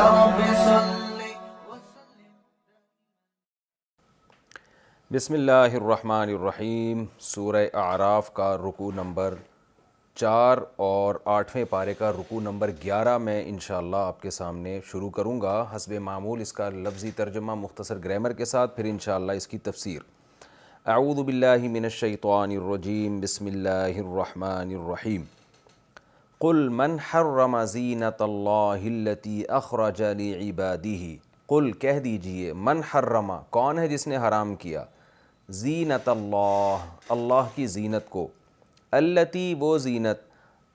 رب صل بسم اللہ الرحمن الرحیم۔ سورہ اعراف کا رکوع نمبر 4 اور 8ویں پارے کا رکوع نمبر 11 میں انشاءاللہ آپ کے سامنے شروع کروں گا حسب معمول اس کا لفظی ترجمہ مختصر گرامر کے ساتھ، پھر انشاءاللہ اس کی تفسیر۔ اعوذ باللہ من الشیطان الرجیم، بسم اللہ الرحمن الرحیم۔ قل من حرم زینۃ اللہ التی اخرج لعبادہ، قل کہہ دیجئے، من حرم کون ہے جس نے حرام کیا، زینت اللہ اللہ کی زینت کو، التی وہ زینت،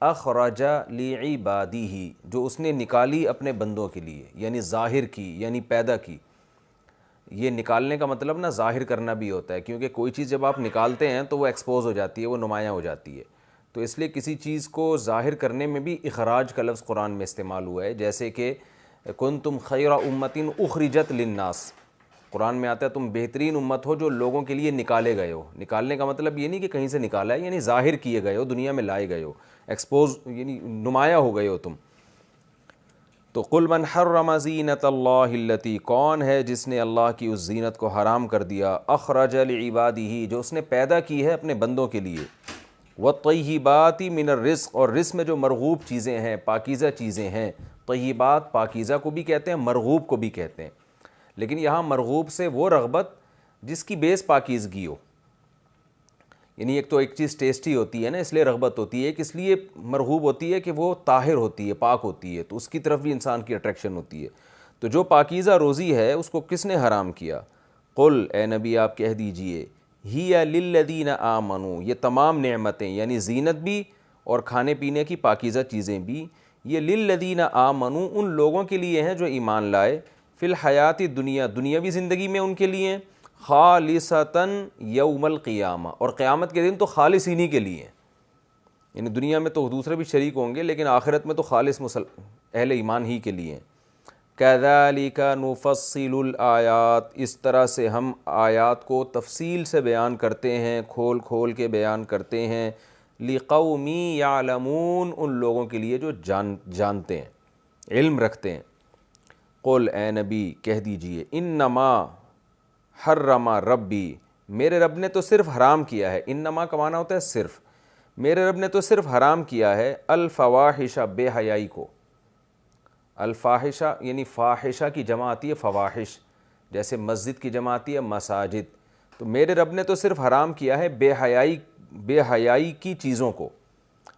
اخرج لعبادہ جو اس نے نکالی اپنے بندوں کے لیے، یعنی ظاہر کی، یعنی پیدا کی۔ یہ نکالنے کا مطلب نا ظاہر کرنا بھی ہوتا ہے، کیونکہ کوئی چیز جب آپ نکالتے ہیں تو وہ ایکسپوز ہو جاتی ہے، وہ نمایاں ہو جاتی ہے، تو اس لیے کسی چیز کو ظاہر کرنے میں بھی اخراج کا لفظ قرآن میں استعمال ہوا ہے، جیسے کہ کنتم خیر امۃ اخرجت للناس، قرآن میں آتا ہے تم بہترین امت ہو جو لوگوں کے لیے نکالے گئے ہو۔ نکالنے کا مطلب یہ نہیں کہ کہیں سے نکالا ہے، یعنی ظاہر کیے گئے ہو، دنیا میں لائے گئے ہو، ایکسپوز یعنی نمایاں ہو گئے ہو تم۔ تو قل من حرم زینت اللہ التی، کون ہے جس نے اللہ کی اس زینت کو حرام کر دیا، اخرج لعبادہ جو اس نے پیدا کی ہے اپنے بندوں کے لیے، والطیبات من الرزق اور رزق میں جو مرغوب چیزیں ہیں، پاکیزہ چیزیں ہیں۔ طیبات پاکیزہ کو بھی کہتے ہیں، مرغوب کو بھی کہتے ہیں، لیکن یہاں مرغوب سے وہ رغبت جس کی بیس پاکیزگی ہو، یعنی ایک تو ایک چیز ٹیسٹی ہوتی ہے نا، اس لیے رغبت ہوتی ہے، ایک اس لیے مرغوب ہوتی ہے کہ وہ طاہر ہوتی ہے، پاک ہوتی ہے، تو اس کی طرف بھی انسان کی اٹریکشن ہوتی ہے۔ تو جو پاکیزہ روزی ہے اس کو کس نے حرام کیا؟ قل اے نبی آپ کہہ دیجئے، ہی للذین آمنوا یہ تمام نعمتیں یعنی زینت بھی اور کھانے پینے کی پاکیزہ چیزیں بھی، یہ للذین آمنوا ان لوگوں کے لیے ہیں جو ایمان لائے، فی الحیات دنیا دنیاوی زندگی میں ان کے لیے، خالصتاً یوم القیامہ اور قیامت کے دن تو خالص انہی کے لیے ہیں، یعنی دنیا میں تو دوسرے بھی شریک ہوں گے لیکن آخرت میں تو خالص اہل ایمان ہی کے لیے ہیں۔ کذالک نفصل الآیات اس طرح سے ہم آیات کو تفصیل سے بیان کرتے ہیں، کھول کھول کے بیان کرتے ہیں، لقوم یعلمون ان لوگوں کے لیے جو جانتے ہیں، علم رکھتے ہیں۔ قل اے نبی کہہ دیجئے، انما حرم ربی میرے رب نے تو صرف حرام کیا ہے، انما کا معنی ہوتا ہے صرف، میرے رب نے تو صرف حرام کیا ہے، الفواحش بے حیائی کو، الفاحشہ یعنی فاحشہ کی جمع آتی ہے فواحش، جیسے مسجد کی جمع آتی ہے مساجد، تو میرے رب نے تو صرف حرام کیا ہے بے حیائی کی چیزوں کو،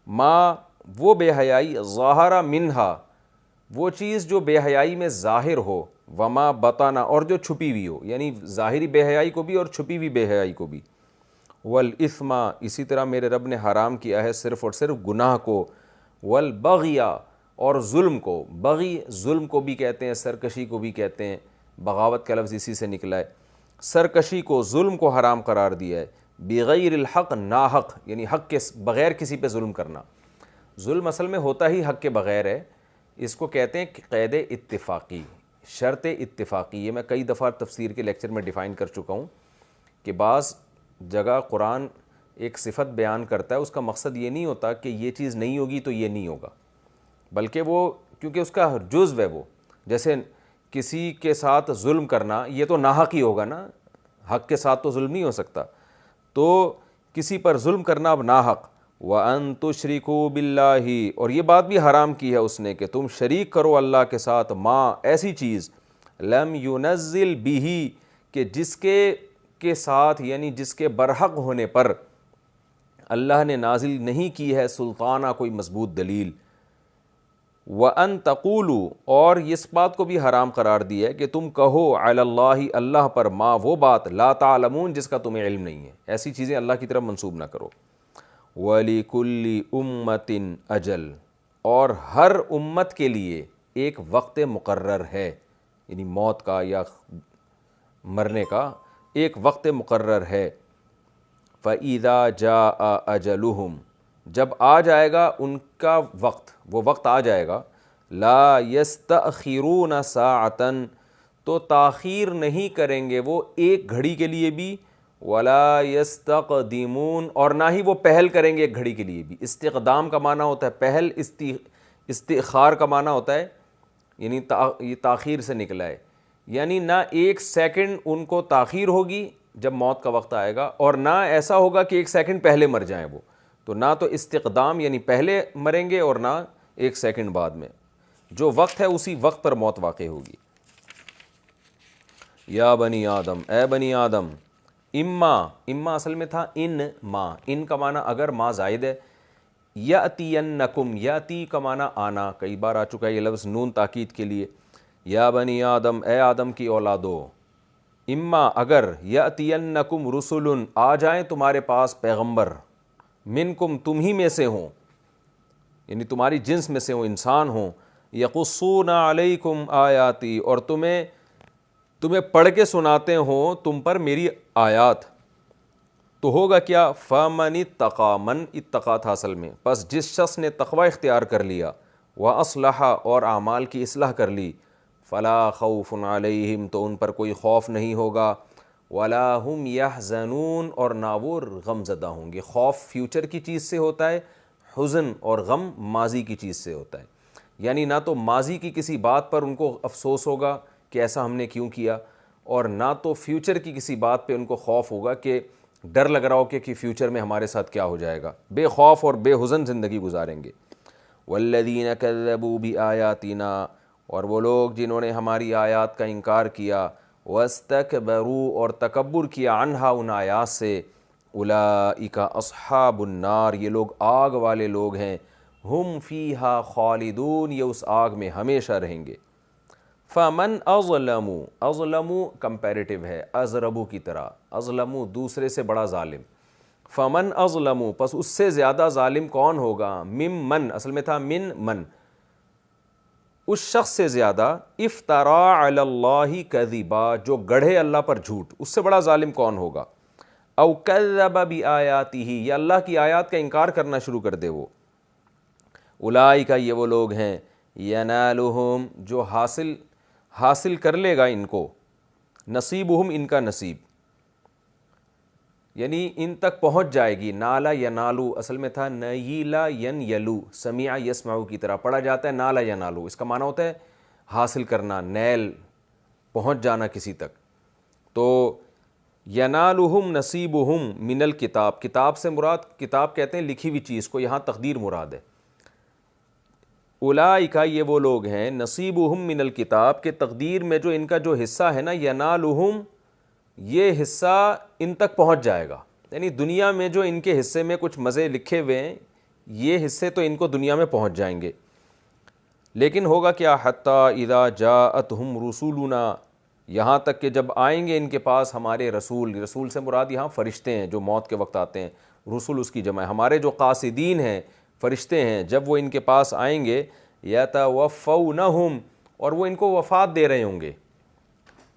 ما وہ بے حیائی، ظاہر منہا وہ چیز جو بے حیائی میں ظاہر ہو، وما بطن اور جو چھپی ہوئی ہو، یعنی ظاہری بے حیائی کو بھی اور چھپی ہوئی بے حیائی کو بھی، والاثم اسی طرح میرے رب نے حرام کیا ہے صرف اور صرف گناہ کو، والبغی اور ظلم کو، بغی ظلم کو بھی کہتے ہیں، سرکشی کو بھی کہتے ہیں، بغاوت کا لفظ اسی سے نکلا ہے، سرکشی کو ظلم کو حرام قرار دیا ہے، بغیر الحق ناحق یعنی حق کے بغیر کسی پہ ظلم کرنا، ظلم اصل میں ہوتا ہی حق کے بغیر ہے، اس کو کہتے ہیں قید اتفاقی، شرط اتفاقی، یہ میں کئی دفعہ تفسیر کے لیکچر میں ڈیفائن کر چکا ہوں کہ بعض جگہ قرآن ایک صفت بیان کرتا ہے، اس کا مقصد یہ نہیں ہوتا کہ یہ چیز نہیں ہوگی تو یہ نہیں ہوگا، بلکہ وہ کیونکہ اس کا جزو ہے وہ، جیسے کسی کے ساتھ ظلم کرنا یہ تو ناحق ہی ہوگا نا، حق کے ساتھ تو ظلم نہیں ہو سکتا، تو کسی پر ظلم کرنا اب ناحق، وَأَن تُشْرِكُوا بِاللَّهِ اور یہ بات بھی حرام کی ہے اس نے کہ تم شریک کرو اللہ کے ساتھ، ما ایسی چیز، لم ينزل به کہ جس کے ساتھ یعنی جس کے برحق ہونے پر اللہ نے نازل نہیں کی ہے سلطانہ کوئی مضبوط دلیل، وَأَن تَقُولُوا اور اس بات کو بھی حرام قرار دیا ہے کہ تم کہو علی اللہ اللہ پر، ما وہ بات، لا تعلمون جس کا تمہیں علم نہیں ہے، ایسی چیزیں اللہ کی طرف منسوب نہ کرو۔ وَلِكُلِّ أُمَّةٍ أَجَلٌ اور ہر امت کے لیے ایک وقت مقرر ہے، یعنی موت کا یا مرنے کا ایک وقت مقرر ہے، فَإِذَا جَاءَ أَجَلُهُمْ جب آ جائے گا ان کا وقت، وہ وقت آ جائے گا، لا يستأخرون ساعة تو تاخیر نہیں کریں گے وہ ایک گھڑی کے لیے بھی، ولا یستقدمون اور نہ ہی وہ پہل کریں گے ایک گھڑی کے لیے بھی۔ استقدام کا معنی ہوتا ہے پہل، استئخار کا معنی ہوتا ہے یعنی یہ تاخیر سے نکلا ہے، یعنی نہ ایک سیکنڈ ان کو تاخیر ہوگی جب موت کا وقت آئے گا، اور نہ ایسا ہوگا کہ ایک سیکنڈ پہلے مر جائیں وہ، تو نہ تو استقدام یعنی پہلے مریں گے اور نہ ایک سیکنڈ بعد میں، جو وقت ہے اسی وقت پر موت واقع ہوگی۔ یا بنی آدم، اے بنی آدم، اما اصل میں تھا ان کا معنی اگر ما زائد ہے، یاتینکم، یاتی کا معنی آنا، کئی بار آ چکا ہے یہ لفظ نون تاکید کے لیے، یا بنی آدم، اے آدم کی اولادو، اما اگر یاتینکم رسل، آ جائیں تمہارے پاس پیغمبر، منکم تم ہی میں سے ہوں، یعنی تمہاری جنس میں سے ہوں، انسان ہوں، یقصون علیکم آیاتی، اور تمہیں پڑھ کے سناتے ہوں تم پر میری آیات، تو ہوگا کیا؟ فَمَنِ اتَّقَى، من اتقا تھا اصل میں، پس جس شخص نے تقوی اختیار کر لیا، وَأَصْلَحَ، اور اعمال کی اصلاح کر لی، فَلَا خَوْفٌ عَلَيْهِمْ، تو ان پر کوئی خوف نہیں ہوگا، وَلَا هُمْ يَحْزَنُونَ، اور نہ وہ غم زدہ ہوں گے۔ خوف فیوچر کی چیز سے ہوتا ہے، حزن اور غم ماضی کی چیز سے ہوتا ہے، یعنی نہ تو ماضی کی کسی بات پر ان کو افسوس ہوگا کہ ایسا ہم نے کیوں کیا، اور نہ تو فیوچر کی کسی بات پہ ان کو خوف ہوگا کہ ڈر لگ رہا ہو کہ فیوچر میں ہمارے ساتھ کیا ہو جائے گا، بے خوف اور بے حزن زندگی گزاریں گے۔ والذین کذبوا بآیاتنا، اور وہ لوگ جنہوں نے ہماری آیات کا انکار کیا، واستکبروا، اور تکبر کیا، عنہا ان آیات سے، اولئک اصحاب النار، یہ لوگ آگ والے لوگ ہیں، ہم فیہا خالدون، یہ اس آگ میں ہمیشہ رہیں گے۔ فَمَنْ أَظْلَمُ، اظلمو کمپیریٹیو ہے، اضربو کی طرح، اظلمو دوسرے سے بڑا ظالم، فَمَنْ أَظْلَمُ، پس اس سے زیادہ ظالم کون ہوگا، ممن اصل میں تھا من، اس شخص سے زیادہ، افترا علی اللہ کذبا، جو گڑھے اللہ پر جھوٹ، اس سے بڑا ظالم کون ہوگا، او کذب بآیاتہ، یا اللہ کی آیات کا انکار کرنا شروع کر دے وہ، اولئک، یہ وہ لوگ ہیں، ینالہم، جو حاصل کر لے گا ان کو، نصیبہم، ان کا نصیب، یعنی ان تک پہنچ جائے گی، نالا ینالو اصل میں تھا نیلا ینیلو، سمیع یسمعو کی طرح پڑھا جاتا ہے، نالا ینالو، اس کا معنی ہوتا ہے حاصل کرنا، نیل، پہنچ جانا کسی تک، تو ینالہم نصیبہم من الکتاب، کتاب سے مراد، کتاب کہتے ہیں لکھی ہوئی چیز کو، یہاں تقدیر مراد ہے، اولئک، یہ وہ لوگ ہیں، نصیبہم من الکتاب، کہ تقدیر میں جو ان کا جو حصہ ہے نا، ینالہم، یہ حصہ ان تک پہنچ جائے گا، یعنی دنیا میں جو ان کے حصے میں کچھ مزے لکھے ہوئے ہیں، یہ حصے تو ان کو دنیا میں پہنچ جائیں گے، لیکن ہوگا کیا، حتی اذا جاءتہم رسولنا، یہاں تک کہ جب آئیں گے ان کے پاس ہمارے رسول سے مراد یہاں فرشتے ہیں جو موت کے وقت آتے ہیں، رسول اس کی جمع ہے، ہمارے جو قاصدین ہیں فرشتے ہیں، جب وہ ان کے پاس آئیں گے، یتوفونہم، اور وہ ان کو وفات دے رہے ہوں گے،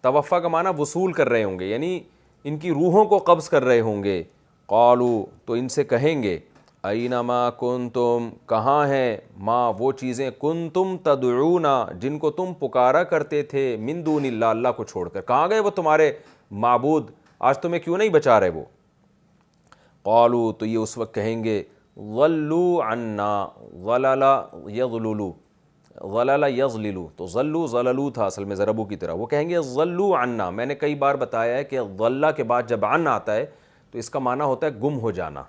توفع کا معنی وصول کر رہے ہوں گے، یعنی ان کی روحوں کو قبض کر رہے ہوں گے، قالوا، تو ان سے کہیں گے، اینما کنتم، کہاں ہیں، ما، وہ چیزیں، کنتم تدعون، جن کو تم پکارا کرتے تھے، من دون اللہ، اللہ کو چھوڑ کر، کہاں گئے وہ تمہارے معبود، آج تمہیں کیوں نہیں بچا رہے وہ، قالوا، تو یہ اس وقت کہیں گے، ضلوا عنا، ضلل یضللوا، ضلل یضللوا، تو ضلوا ضللوا تھا اصل میں ضربو کی طرح، وہ کہیں گے ضلوا عنا، میں نے کئی بار بتایا ہے کہ ضلہ کے بعد جب عن آتا ہے تو اس کا معنی ہوتا ہے گم ہو جانا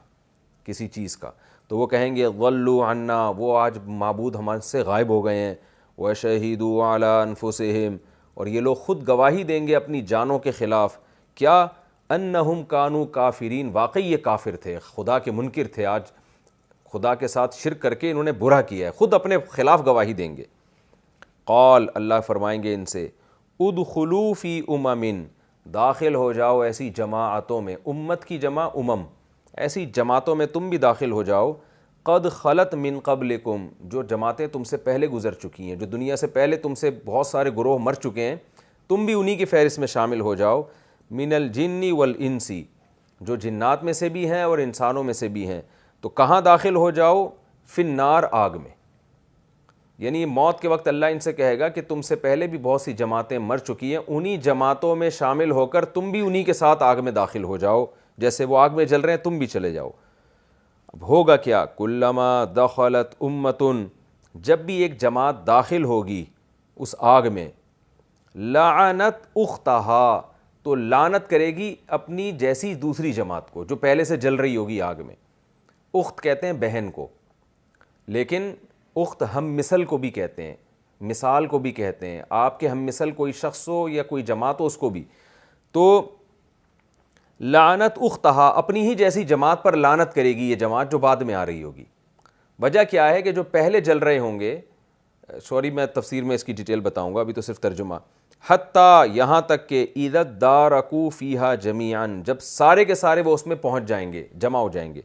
کسی چیز کا، تو وہ کہیں گے ضلوا عنا، وہ آج معبود ہمارے سے غائب ہو گئے ہیں، وشہدوا علی انفسہم، اور یہ لوگ خود گواہی دیں گے اپنی جانوں کے خلاف، کیا، انہم کانوا کافرین، واقعی یہ کافر تھے، خدا کے منکر تھے، آج خدا کے ساتھ شرک کر کے انہوں نے برا کیا ہے، خود اپنے خلاف گواہی دیں گے، قال، اللہ فرمائیں گے ان سے، ادخلوا فی امم، داخل ہو جاؤ ایسی جماعتوں میں، امت کی جمع امم، ایسی جماعتوں میں تم بھی داخل ہو جاؤ، قد خلت من قبلکم، جو جماعتیں تم سے پہلے گزر چکی ہیں، جو دنیا سے پہلے تم سے بہت سارے گروہ مر چکے ہیں، تم بھی انہی کی فہرست میں شامل ہو جاؤ، من الجن والانس، جو جنات میں سے بھی ہیں اور انسانوں میں سے بھی ہیں، تو کہاں داخل ہو جاؤ، فی النار، آگ میں، یعنی موت کے وقت اللہ ان سے کہے گا کہ تم سے پہلے بھی بہت سی جماعتیں مر چکی ہیں، انہی جماعتوں میں شامل ہو کر تم بھی انہی کے ساتھ آگ میں داخل ہو جاؤ، جیسے وہ آگ میں جل رہے ہیں تم بھی چلے جاؤ۔ اب ہوگا کیا، کلما دخلت امتن، جب بھی ایک جماعت داخل ہوگی، اس آگ میں، لعنت اختہا، تو لعنت کرے گی اپنی جیسی دوسری جماعت کو جو پہلے سے جل رہی ہوگی آگ میں. اخت کہتے ہیں بہن کو، لیکن اخت ہم مثل کو بھی کہتے ہیں، مثال کو بھی کہتے ہیں. آپ کے ہم مثل کوئی شخص ہو یا کوئی جماعت ہو اس کو بھی. تو لعنت اختہا، اپنی ہی جیسی جماعت پر لعنت کرے گی یہ جماعت جو بعد میں آ رہی ہوگی. وجہ کیا ہے کہ جو پہلے جل رہے ہوں گے، سوری میں تفسیر میں اس کی ڈیٹیل بتاؤں گا، ابھی تو صرف ترجمہ. حتیٰ، یہاں تک کہ اذا ادارکوا فیہا جمیعا، جب سارے کے سارے وہ اس میں پہنچ جائیں گے، جمع ہو جائیں گے.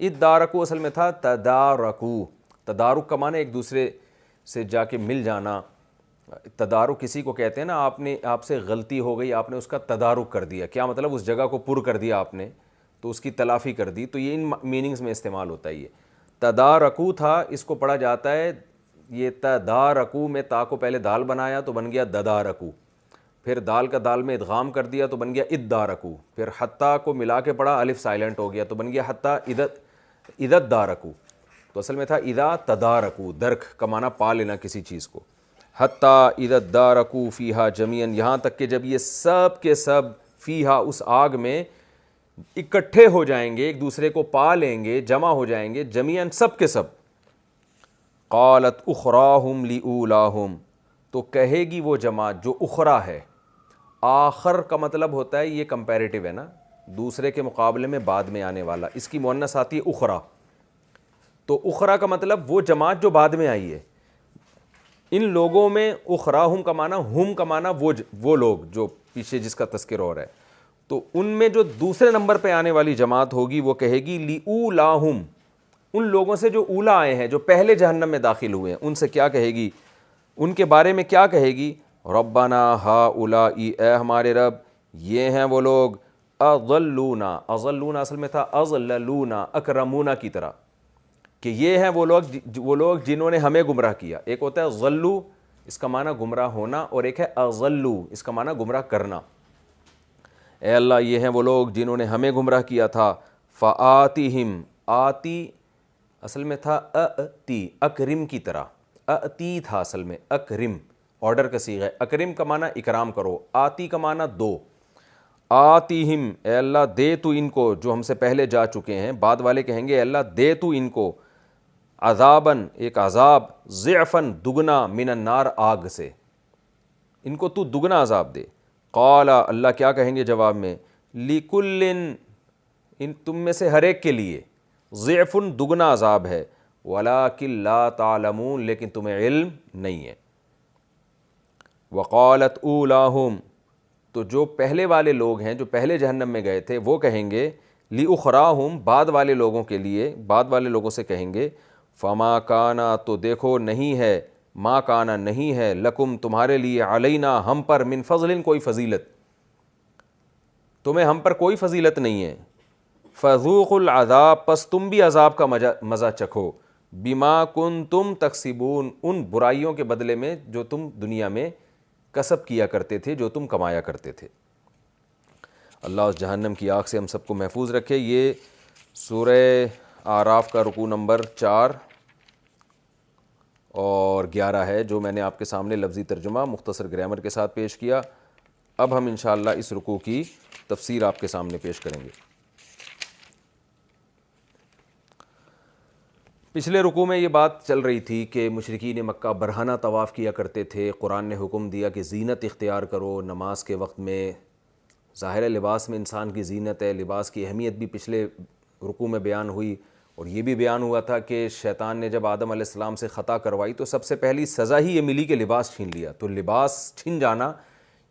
ادارکوا اصل میں تھا تدارکوا، تدارک کا معنی ایک دوسرے سے جا کے مل جانا. تدارک کسی کو کہتے ہیں نا، آپ سے غلطی ہو گئی، آپ نے اس کا تدارک کر دیا. کیا مطلب؟ اس جگہ کو پر کر دیا آپ نے، تو اس کی تلافی کر دی. تو یہ ان میننگز میں استعمال ہوتا ہے. یہ تدارکو تھا، اس کو پڑھا جاتا ہے یہ تدارکو میں تا کو پہلے دال بنایا تو بن گیا ددارکو، پھر دال کا دال میں ادغام کر دیا تو بن گیا ادارکو، پھر حتیٰ کو ملا کے پڑھا، الف سائلنٹ ہو گیا تو بن گیا حتیٰ ادت دارکو. تو اصل میں تھا اذا تدارکو، درک کا معنی پا لینا کسی چیز کو. حتیٰ اذا ادارکوا فیہا جمیعا، یہاں تک کہ جب یہ سب کے سب فیہا اس آگ میں اکٹھے ہو جائیں گے، ایک دوسرے کو پا لیں گے، جمع ہو جائیں گے، جمیعا سب کے سب. قالت اخراہم لاولاہم، تو کہے گی وہ جماعت جو اخرا ہے. آخر کا مطلب ہوتا ہے، یہ کمپیریٹیو ہے نا، دوسرے کے مقابلے میں بعد میں آنے والا، اس کی مؤنث آتی ہے اخرا. تو اخرا کا مطلب وہ جماعت جو بعد میں آئی ہے. ان لوگوں میں اخراہم کا معنی، ہم کا معنی وہ لوگ جو پیچھے جس کا تذکر ہو رہا ہے. تو ان میں جو دوسرے نمبر پہ آنے والی جماعت ہوگی وہ کہے گی لاولاہم، ان لوگوں سے جو اولا آئے ہیں، جو پہلے جہنم میں داخل ہوئے ہیں، ان سے کیا کہے گی؟ ان کے بارے میں کیا کہے گی؟ ربنا ہؤلائی، اے ہمارے رب یہ ہیں وہ لوگ، اضلونا، اضلونا اصل میں تھا اضللونا، اکرمونا کی طرح، کہ یہ ہیں وہ لوگ جنہوں نے ہمیں گمراہ کیا. ایک ہوتا ہے ضلو، اس کا معنی گمراہ ہونا، اور ایک ہے اضلو، اس کا معنی گمراہ کرنا. اے اللہ یہ ہیں وہ لوگ جنہوں نے ہمیں گمراہ کیا تھا. فآتِہم، آتی اصل میں تھا اتی، اکرم کی طرح، اتی تھا اصل میں، اکرم آرڈر کا صیغہ ہے. اکرم کا معنی اکرام کرو، آتی کا معنی دو. آتیہم، اے اللہ دے تو ان کو، جو ہم سے پہلے جا چکے ہیں. بعد والے کہیں گے اے اللہ دے تو ان کو، عذاباً، ایک عذاب، ضعفاً، دگنا، من النار، آگ سے، ان کو تو دگنا عذاب دے. قال، اللہ کیا کہیں گے جواب میں؟ لکل، ان تم میں سے ہر ایک کے لیے، ضعف، دگنا عذاب ہے، ولکن لا تعلمون، لیکن تمہیں علم نہیں ہے. وقالت اولاہم، تو جو پہلے والے لوگ ہیں جو پہلے جہنم میں گئے تھے وہ کہیں گے لاخراہم، بعد والے لوگوں کے لیے، بعد والے لوگوں سے کہیں گے فما کانا، تو دیکھو نہیں ہے، ما کانا نہیں ہے، لکم تمہارے لیے، علینا ہم پر، من فضل کوئی فضیلت، تمہیں ہم پر کوئی فضیلت نہیں ہے. فذوقوا العذاب، پس تم بھی عذاب کا مزہ چکھو، بما کنتم تکسبون، ان برائیوں کے بدلے میں جو تم دنیا میں کسب کیا کرتے تھے، جو تم کمایا کرتے تھے. اللہ اس جہنم کی آگ سے ہم سب کو محفوظ رکھے. یہ سورہ اعراف کا رکوع نمبر 4 اور 11 ہے، جو میں نے آپ کے سامنے لفظی ترجمہ مختصر گرامر کے ساتھ پیش کیا. اب ہم انشاءاللہ اس رکوع کی تفسیر آپ کے سامنے پیش کریں گے. پچھلے رکوع میں یہ بات چل رہی تھی کہ مشرکین مکہ برہنہ طواف کیا کرتے تھے. قرآن نے حکم دیا کہ زینت اختیار کرو نماز کے وقت میں. ظاہر لباس میں انسان کی زینت ہے، لباس کی اہمیت بھی پچھلے رکوع میں بیان ہوئی، اور یہ بھی بیان ہوا تھا کہ شیطان نے جب آدم علیہ السلام سے خطا کروائی تو سب سے پہلی سزا ہی یہ ملی کہ لباس چھین لیا. تو لباس چھن جانا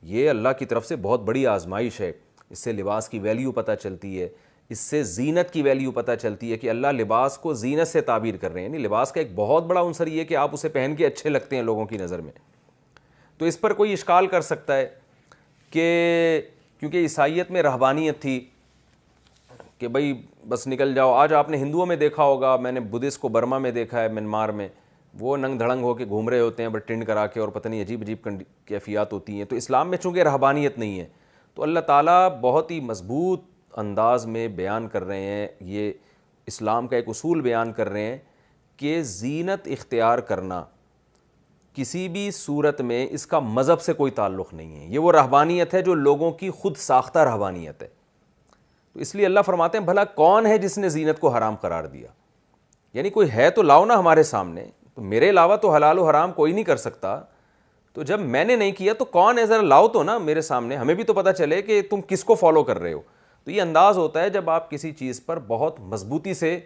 یہ اللہ کی طرف سے بہت بڑی آزمائش ہے. اس سے لباس کی ویلیو پتہ چلتی ہے، اس سے زینت کی ویلیو پتہ چلتی ہے کہ اللہ لباس کو زینت سے تعبیر کر رہے ہیں. یعنی لباس کا ایک بہت بڑا عنصر یہ ہے کہ آپ اسے پہن کے اچھے لگتے ہیں لوگوں کی نظر میں. تو اس پر کوئی اشکال کر سکتا ہے کہ کیونکہ عیسائیت میں رہبانیت تھی کہ بھئی بس نکل جاؤ. آج آپ نے ہندوؤں میں دیکھا ہوگا، میں نے بدھسٹ کو برما میں دیکھا ہے، منمار میں، وہ ننگ دھڑنگ ہو کے گھوم رہے ہوتے ہیں بٹ ٹنڈ کرا کے، اور پتہ نہیں عجیب عجیب کیفیات ہوتی ہیں. تو اسلام میں چونکہ رہبانیت نہیں ہے تو اللہ تعالیٰ بہت ہی مضبوط انداز میں بیان کر رہے ہیں، یہ اسلام کا ایک اصول بیان کر رہے ہیں کہ زینت اختیار کرنا کسی بھی صورت میں اس کا مذہب سے کوئی تعلق نہیں ہے. یہ وہ رہبانیت ہے جو لوگوں کی خود ساختہ رہبانیت ہے. تو اس لیے اللہ فرماتے ہیں بھلا کون ہے جس نے زینت کو حرام قرار دیا؟ یعنی کوئی ہے تو لاؤ نا ہمارے سامنے. تو میرے علاوہ تو حلال و حرام کوئی نہیں کر سکتا. تو جب میں نے نہیں کیا تو کون ہے؟ ذرا لاؤ تو نا میرے سامنے, ہمیں بھی تو پتہ چلے کہ تم کس کو فالو کر رہے ہو. تو یہ انداز ہوتا ہے جب آپ کسی چیز پر بہت مضبوطی سے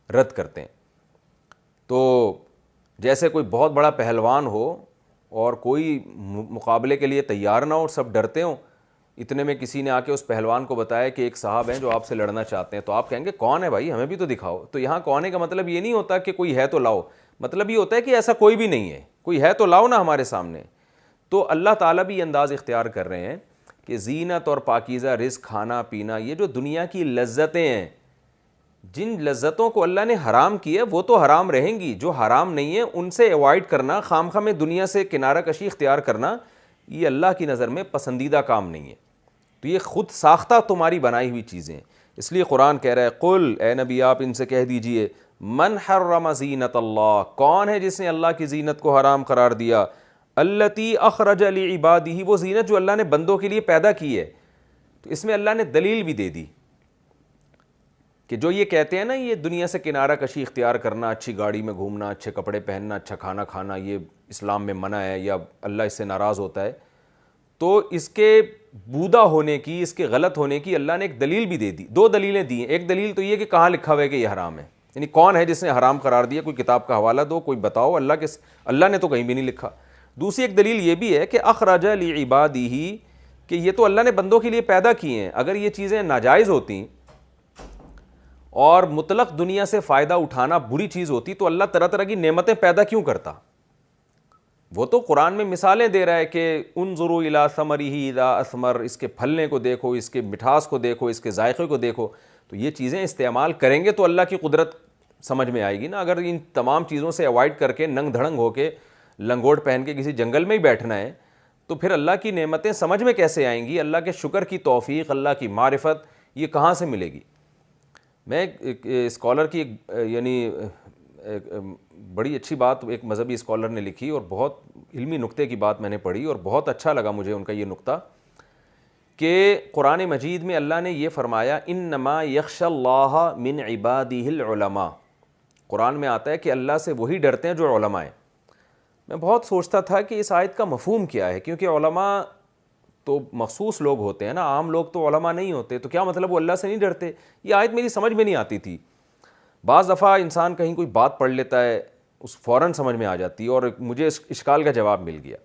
رد کرتے ہیں. تو جیسے کوئی بہت بڑا پہلوان ہو اور کوئی مقابلے کے لیے تیار نہ ہو اور سب ڈرتے ہوں. اتنے میں کسی نے آ کے اس پہلوان کو بتایا کہ ایک صاحب ہیں جو آپ سے لڑنا چاہتے ہیں. تو آپ کہیں گے کون ہے بھائی, ہمیں بھی تو دکھاؤ. تو یہاں کون ہے کا مطلب یہ نہیں ہوتا کہ کوئی ہے تو لاؤ, مطلب یہ ہوتا ہے کہ ایسا کوئی بھی نہیں ہے, کوئی ہے تو لاؤ نا ہمارے سامنے. تو اللہ تعالیٰ بھی یہ انداز اختیار کر رہے ہیں کہ زینت اور پاکیزہ رزق, کھانا پینا, یہ جو دنیا کی لذتیں ہیں, جن لذتوں کو اللہ نے حرام کیا وہ تو حرام رہیں گی, جو حرام نہیں ہے ان سے ایوائڈ کرنا, خواہ میں دنیا سے کنارہ کشی اختیار کرنا, یہ اللہ کی نظر میں پسندیدہ کام نہیں ہے. تو یہ خود ساختہ تمہاری بنائی ہوئی چیزیں ہیں. اس لیے قرآن کہہ رہا ہے قل, اے نبی آپ ان سے کہہ دیجئے, من حرم زینت اللہ, کون ہے جس نے اللہ کی زینت کو حرام قرار دیا, التی اخرج لعبادہ, وہ زینت جو اللہ نے بندوں کے لیے پیدا کی ہے. تو اس میں اللہ نے دلیل بھی دے دی کہ جو یہ کہتے ہیں نا یہ دنیا سے کنارہ کشی اختیار کرنا, اچھی گاڑی میں گھومنا, اچھے کپڑے پہننا, اچھا کھانا کھانا, یہ اسلام میں منع ہے یا اللہ اس سے ناراض ہوتا ہے. تو اس کے بودا ہونے کی, اس کے غلط ہونے کی اللہ نے ایک دلیل بھی دے دی. دو دلیلیں دی ہیں. ایک دلیل تو یہ کہ کہاں لکھا ہوا ہے کہ یہ حرام ہے, یعنی کون ہے جس نے حرام قرار دیا, کوئی کتاب کا حوالہ دو, کوئی بتاؤ. اللہ نے تو کہیں بھی نہیں لکھا. دوسری ایک دلیل یہ بھی ہے کہ اخرج لعبادہ, کہ یہ تو اللہ نے بندوں کے لیے پیدا کی ہیں. اگر یہ چیزیں ناجائز ہوتی اور مطلق دنیا سے فائدہ اٹھانا بری چیز ہوتی تو اللہ طرح طرح کی نعمتیں پیدا کیوں کرتا؟ وہ تو قرآن میں مثالیں دے رہا ہے کہ انظروا الی ثمرہ اذا اثمر, اس کے پھلنے کو دیکھو, اس کے مٹھاس کو دیکھو, اس کے ذائقے کو دیکھو. تو یہ چیزیں استعمال کریں گے تو اللہ کی قدرت سمجھ میں آئے گی نا. اگر ان تمام چیزوں سے اوائڈ کر کے ننگ دھڑنگ ہو کے لنگوٹ پہن کے کسی جنگل میں ہی بیٹھنا ہے تو پھر اللہ کی نعمتیں سمجھ میں کیسے آئیں گی؟ اللہ کے شکر کی توفیق, اللہ کی معرفت, یہ کہاں سے ملے گی؟ میں اسکالر کی یعنی بڑی اچھی بات ایک مذہبی اسکالر نے لکھی اور بہت علمی نقطے کی بات میں نے پڑھی اور بہت اچھا لگا مجھے ان کا یہ نقطہ کہ قرآن مجید میں اللہ نے یہ فرمایا انما یخشی اللہ من عبادہ العلماء. قرآن میں آتا ہے کہ اللہ سے وہی ڈرتے ہیں جو علماء ہیں. میں بہت سوچتا تھا کہ اس آیت کا مفہوم کیا ہے, کیونکہ علماء تو مخصوص لوگ ہوتے ہیں نا, عام لوگ تو علماء نہیں ہوتے. تو کیا مطلب وہ اللہ سے نہیں ڈرتے؟ یہ آیت میری سمجھ میں نہیں آتی تھی. بعض دفعہ انسان کہیں کوئی بات پڑھ لیتا ہے, اس فوراً سمجھ میں آ جاتی ہے, اور مجھے اس اشکال کا جواب مل گیا.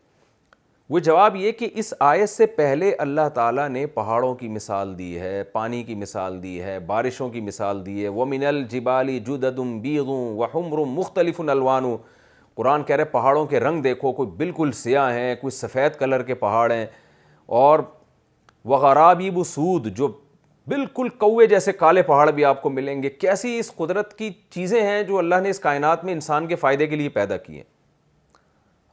وہ جواب یہ کہ اس آیت سے پہلے اللہ تعالیٰ نے پہاڑوں کی مثال دی ہے, پانی کی مثال دی ہے, بارشوں کی مثال دی ہے. وَمِنَ الْجِبَالِ جُدَدٌ بِيضٌ وَحُمْرٌ مُخْتَلِفٌ أَلْوَانُ. قرآن کہہ رہے پہاڑوں کے رنگ دیکھو, کوئی بالکل سیاہ ہیں, کوئی سفید کلر کے پہاڑ ہیں, اور وغرابیب سود, جو بالکل کوے جیسے کالے پہاڑ بھی آپ کو ملیں گے. کیسی اس قدرت کی چیزیں ہیں جو اللہ نے اس کائنات میں انسان کے فائدے کے لیے پیدا کی ہیں.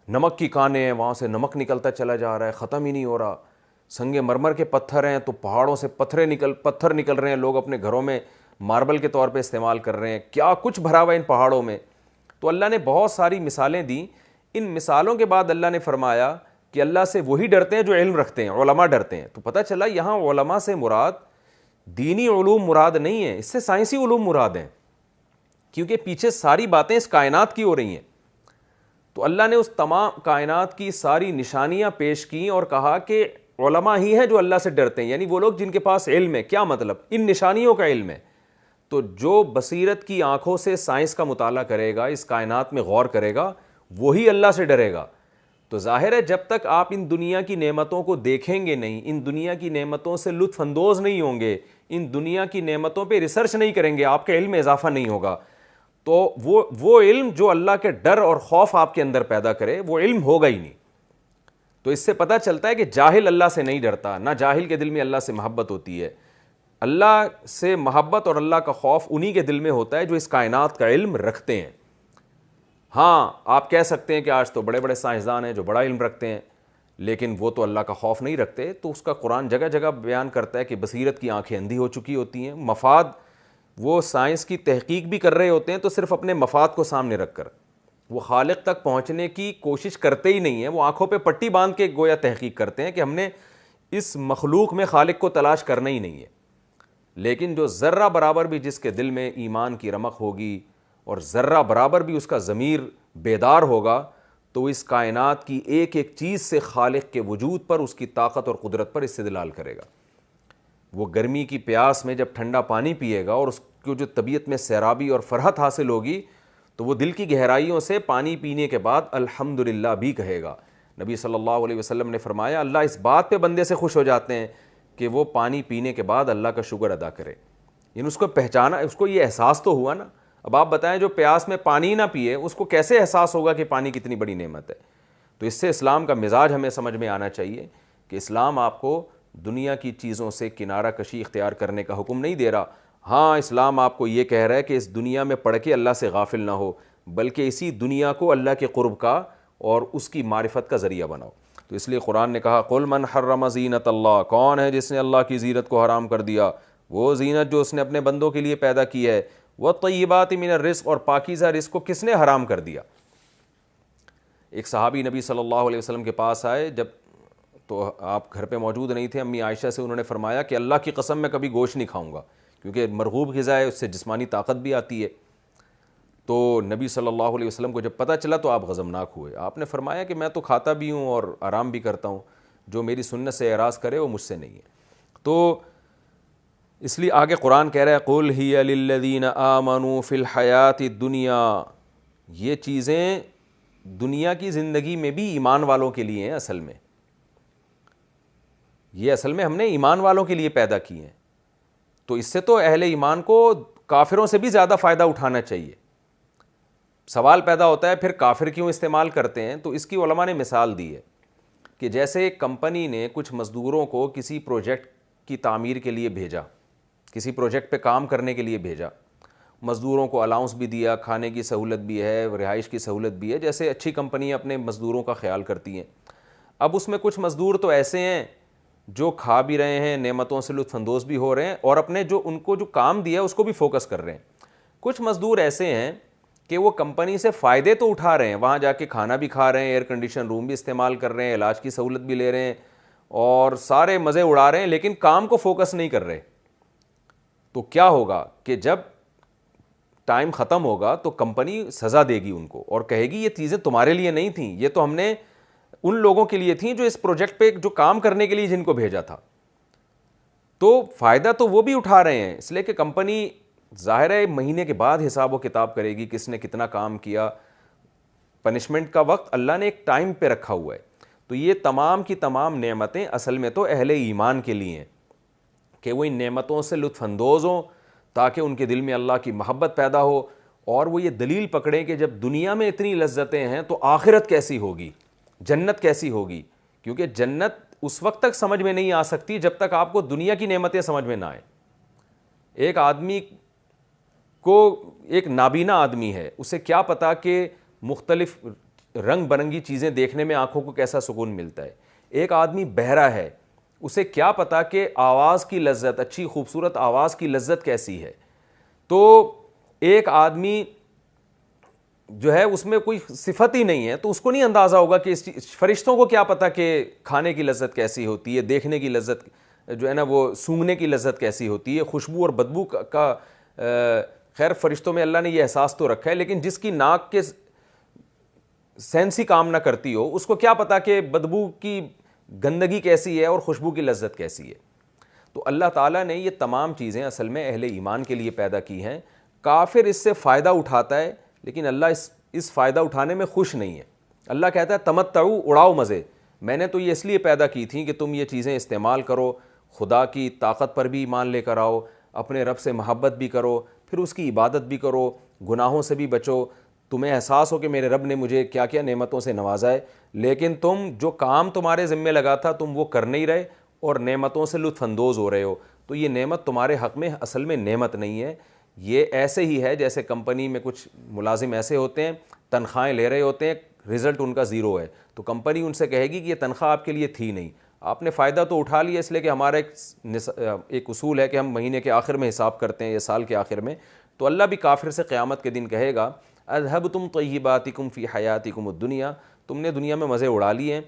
نمک کی کانیں ہیں, وہاں سے نمک نکلتا چلا جا رہا ہے, ختم ہی نہیں ہو رہا. سنگ مرمر کے پتھر ہیں, تو پہاڑوں سے پتھر نکل رہے ہیں, لوگ اپنے گھروں میں ماربل کے طور پہ استعمال کر رہے ہیں. کیا کچھ بھرا ہوا ہے ان پہاڑوں میں. تو اللہ نے بہت ساری مثالیں دیں. ان مثالوں کے بعد اللہ نے فرمایا کہ اللہ سے وہی ڈرتے ہیں جو علم رکھتے ہیں, علماء ڈرتے ہیں. تو پتہ چلا یہاں علماء سے مراد دینی علوم مراد نہیں ہے, اس سے سائنسی علوم مراد ہیں, کیونکہ پیچھے ساری باتیں اس کائنات کی ہو رہی ہیں. تو اللہ نے اس تمام کائنات کی ساری نشانیاں پیش کیں اور کہا کہ علماء ہی ہیں جو اللہ سے ڈرتے ہیں, یعنی وہ لوگ جن کے پاس علم ہے. کیا مطلب؟ ان نشانیوں کا علم ہے. تو جو بصیرت کی آنکھوں سے سائنس کا مطالعہ کرے گا, اس کائنات میں غور کرے گا, وہی اللہ سے ڈرے گا. تو ظاہر ہے جب تک آپ ان دنیا کی نعمتوں کو دیکھیں گے نہیں, ان دنیا کی نعمتوں سے لطف اندوز نہیں ہوں گے, ان دنیا کی نعمتوں پہ ریسرچ نہیں کریں گے, آپ کے علم میں اضافہ نہیں ہوگا. تو وہ علم جو اللہ کے ڈر اور خوف آپ کے اندر پیدا کرے, وہ علم ہوگا ہی نہیں. تو اس سے پتہ چلتا ہے کہ جاہل اللہ سے نہیں ڈرتا, نہ جاہل کے دل میں اللہ سے محبت ہوتی ہے. اللہ سے محبت اور اللہ کا خوف انہی کے دل میں ہوتا ہے جو اس کائنات کا علم رکھتے ہیں. ہاں آپ کہہ سکتے ہیں کہ آج تو بڑے بڑے سائنسدان ہیں جو بڑا علم رکھتے ہیں, لیکن وہ تو اللہ کا خوف نہیں رکھتے. تو اس کا قرآن جگہ جگہ بیان کرتا ہے کہ بصیرت کی آنکھیں اندھی ہو چکی ہوتی ہیں. مفاد, وہ سائنس کی تحقیق بھی کر رہے ہوتے ہیں تو صرف اپنے مفاد کو سامنے رکھ کر, وہ خالق تک پہنچنے کی کوشش کرتے ہی نہیں ہیں، وہ آنکھوں پہ پٹی باندھ کے گویا تحقیق کرتے ہیں کہ ہم نے اس مخلوق میں خالق کو تلاش کرنا ہی نہیں ہے۔ لیکن جو ذرہ برابر بھی جس کے دل میں ایمان کی رمق ہوگی اور ذرہ برابر بھی اس کا ضمیر بیدار ہوگا، تو وہ اس کائنات کی ایک ایک چیز سے خالق کے وجود پر، اس کی طاقت اور قدرت پر استدلال کرے گا۔ وہ گرمی کی پیاس میں جب ٹھنڈا پانی پیے گا اور اس کو جو طبیعت میں سیرابی اور فرحت حاصل ہوگی، تو وہ دل کی گہرائیوں سے پانی پینے کے بعد الحمدللہ بھی کہے گا۔ نبی صلی اللہ علیہ وسلم نے فرمایا اللہ اس بات پہ بندے سے خوش ہو جاتے ہیں کہ وہ پانی پینے کے بعد اللہ کا شکر ادا کرے، یعنی اس کو پہچانا، اس کو یہ احساس تو ہوا نا۔ اب آپ بتائیں جو پیاس میں پانی نہ پیے اس کو کیسے احساس ہوگا کہ پانی کتنی بڑی نعمت ہے؟ تو اس سے اسلام کا مزاج ہمیں سمجھ میں آنا چاہیے کہ اسلام آپ کو دنیا کی چیزوں سے کنارہ کشی اختیار کرنے کا حکم نہیں دے رہا۔ ہاں، اسلام آپ کو یہ کہہ رہا ہے کہ اس دنیا میں پڑھ کے اللہ سے غافل نہ ہو، بلکہ اسی دنیا کو اللہ کے قرب کا اور اس کی معرفت کا ذریعہ بناؤ۔ تو اس لیے قرآن نے کہا قل من حرم زینت اللہ، کون ہے جس نے اللہ کی زینت کو حرام کر دیا؟ وہ زینت جو اس نے اپنے بندوں کے لیے پیدا کی ہے۔ والطیبات من الرزق، اور پاکیزہ رزق کو کس نے حرام کر دیا؟ ایک صحابی نبی صلی اللہ علیہ وسلم کے پاس آئے، جب تو آپ گھر پہ موجود نہیں تھے، امی عائشہ سے انہوں نے فرمایا کہ اللہ کی قسم میں کبھی گوشت نہیں کھاؤں گا، کیونکہ مرغوب غذا ہے، اس سے جسمانی طاقت بھی آتی ہے۔ تو نبی صلی اللہ علیہ وسلم کو جب پتہ چلا تو آپ غضبناک ہوئے۔ آپ نے فرمایا کہ میں تو کھاتا بھی ہوں اور آرام بھی کرتا ہوں، جو میری سنت سے اعراض کرے وہ مجھ سے نہیں ہے۔ تو اس لیے آگے قرآن کہہ رہا ہے قُلْ هِيَ لِلَّذِينَ آمَنُوا فِي الْحَيَاةِ الدُّنْيَا، یہ چیزیں دنیا کی زندگی میں بھی ایمان والوں کے لیے ہیں۔ اصل میں یہ اصل میں ہم نے ایمان والوں کے لیے پیدا کی ہیں، تو اس سے تو اہل ایمان کو کافروں سے بھی زیادہ فائدہ اٹھانا چاہیے۔ سوال پیدا ہوتا ہے پھر کافر کیوں استعمال کرتے ہیں؟ تو اس کی علماء نے مثال دی ہے کہ جیسے ایک کمپنی نے کچھ مزدوروں کو کسی پروجیکٹ کی تعمیر کے لیے بھیجا، کسی پروجیکٹ پہ کام کرنے کے لیے بھیجا، مزدوروں کو الاؤنس بھی دیا، کھانے کی سہولت بھی ہے، رہائش کی سہولت بھی ہے، جیسے اچھی کمپنیاں اپنے مزدوروں کا خیال کرتی ہیں۔ اب اس میں کچھ مزدور تو ایسے ہیں جو کھا بھی رہے ہیں، نعمتوں سے لطف اندوز بھی ہو رہے ہیں، اور اپنے جو ان کو جو کام دیا اس کو بھی فوکس کر رہے ہیں۔ کچھ مزدور ایسے ہیں کہ وہ کمپنی سے فائدے تو اٹھا رہے ہیں، وہاں جا کے کھانا بھی کھا رہے ہیں، ایئر کنڈیشن روم بھی استعمال کر رہے ہیں، علاج کی سہولت بھی لے رہے ہیں، اور سارے مزے اڑا رہے ہیں، لیکن کام کو فوکس نہیں کر رہے۔ تو کیا ہوگا کہ جب ٹائم ختم ہوگا تو کمپنی سزا دے گی ان کو اور کہے گی یہ چیزیں تمہارے لیے نہیں تھیں، یہ تو ہم نے ان لوگوں کے لیے تھیں جو اس پروجیکٹ پہ جو کام کرنے کے لیے جن کو بھیجا تھا۔ تو فائدہ تو وہ بھی اٹھا رہے ہیں، اس لیے کہ کمپنی ظاہر ہے مہینے کے بعد حساب و کتاب کرے گی کس نے کتنا کام کیا۔ پنشمنٹ کا وقت اللہ نے ایک ٹائم پہ رکھا ہوا ہے۔ تو یہ تمام کی تمام نعمتیں اصل میں تو اہل ایمان کے لیے ہیں کہ وہ ان نعمتوں سے لطف اندوز ہوں تاکہ ان کے دل میں اللہ کی محبت پیدا ہو، اور وہ یہ دلیل پکڑیں کہ جب دنیا میں اتنی لذتیں ہیں تو آخرت کیسی ہوگی، جنت کیسی ہوگی، کیونکہ جنت اس وقت تک سمجھ میں نہیں آ سکتی جب تک آپ کو دنیا کی نعمتیں سمجھ میں نہ آئیں۔ ایک آدمی کو، ایک نابینا آدمی ہے، اسے کیا پتا کہ مختلف رنگ برنگی چیزیں دیکھنے میں آنکھوں کو کیسا سکون ملتا ہے۔ ایک آدمی بہرا ہے، اسے کیا پتا کہ آواز کی لذت، اچھی خوبصورت آواز کی لذت کیسی ہے۔ تو ایک آدمی جو ہے اس میں کوئی صفت ہی نہیں ہے تو اس کو نہیں اندازہ ہوگا کہ فرشتوں کو کیا پتا کہ کھانے کی لذت کیسی ہوتی ہے، دیکھنے کی لذت جو ہے نا وہ سونگھنے کی لذت کیسی ہوتی ہے، خوشبو اور بدبو کا خیر فرشتوں میں اللہ نے یہ احساس تو رکھا ہے، لیکن جس کی ناک کے سینس ہی کام نہ کرتی ہو اس کو کیا پتا کہ بدبو کی گندگی کیسی ہے اور خوشبو کی لذت کیسی ہے۔ تو اللہ تعالیٰ نے یہ تمام چیزیں اصل میں اہل ایمان کے لیے پیدا کی ہیں۔ کافر اس سے فائدہ اٹھاتا ہے لیکن اللہ اس فائدہ اٹھانے میں خوش نہیں ہے۔ اللہ کہتا ہے تمتعو، اڑاؤ مزے، میں نے تو یہ اس لیے پیدا کی تھی کہ تم یہ چیزیں استعمال کرو، خدا کی طاقت پر بھی ایمان لے کر آؤ، اپنے رب سے محبت بھی کرو، پھر اس کی عبادت بھی کرو، گناہوں سے بھی بچو، تمہیں احساس ہو کہ میرے رب نے مجھے کیا کیا نعمتوں سے نوازا ہے، لیکن تم جو کام تمہارے ذمہ لگا تھا تم وہ کر نہیں رہے اور نعمتوں سے لطف اندوز ہو رہے ہو، تو یہ نعمت تمہارے حق میں اصل میں نعمت نہیں ہے۔ یہ ایسے ہی ہے جیسے کمپنی میں کچھ ملازم ایسے ہوتے ہیں تنخواہیں لے رہے ہوتے ہیں، رزلٹ ان کا زیرو ہے، تو کمپنی ان سے کہے گی کہ یہ تنخواہ آپ کے لیے تھی نہیں، آپ نے فائدہ تو اٹھا لیا، اس لیے کہ ہمارا ایک اصول ہے کہ ہم مہینے کے آخر میں حساب کرتے ہیں یا سال کے آخر میں۔ تو اللہ بھی کافر سے قیامت کے دن کہے گا اذھبتم طیباتکم فی حیاتکم الدنیا، تم نے دنیا میں مزے اڑا لیے ہیں،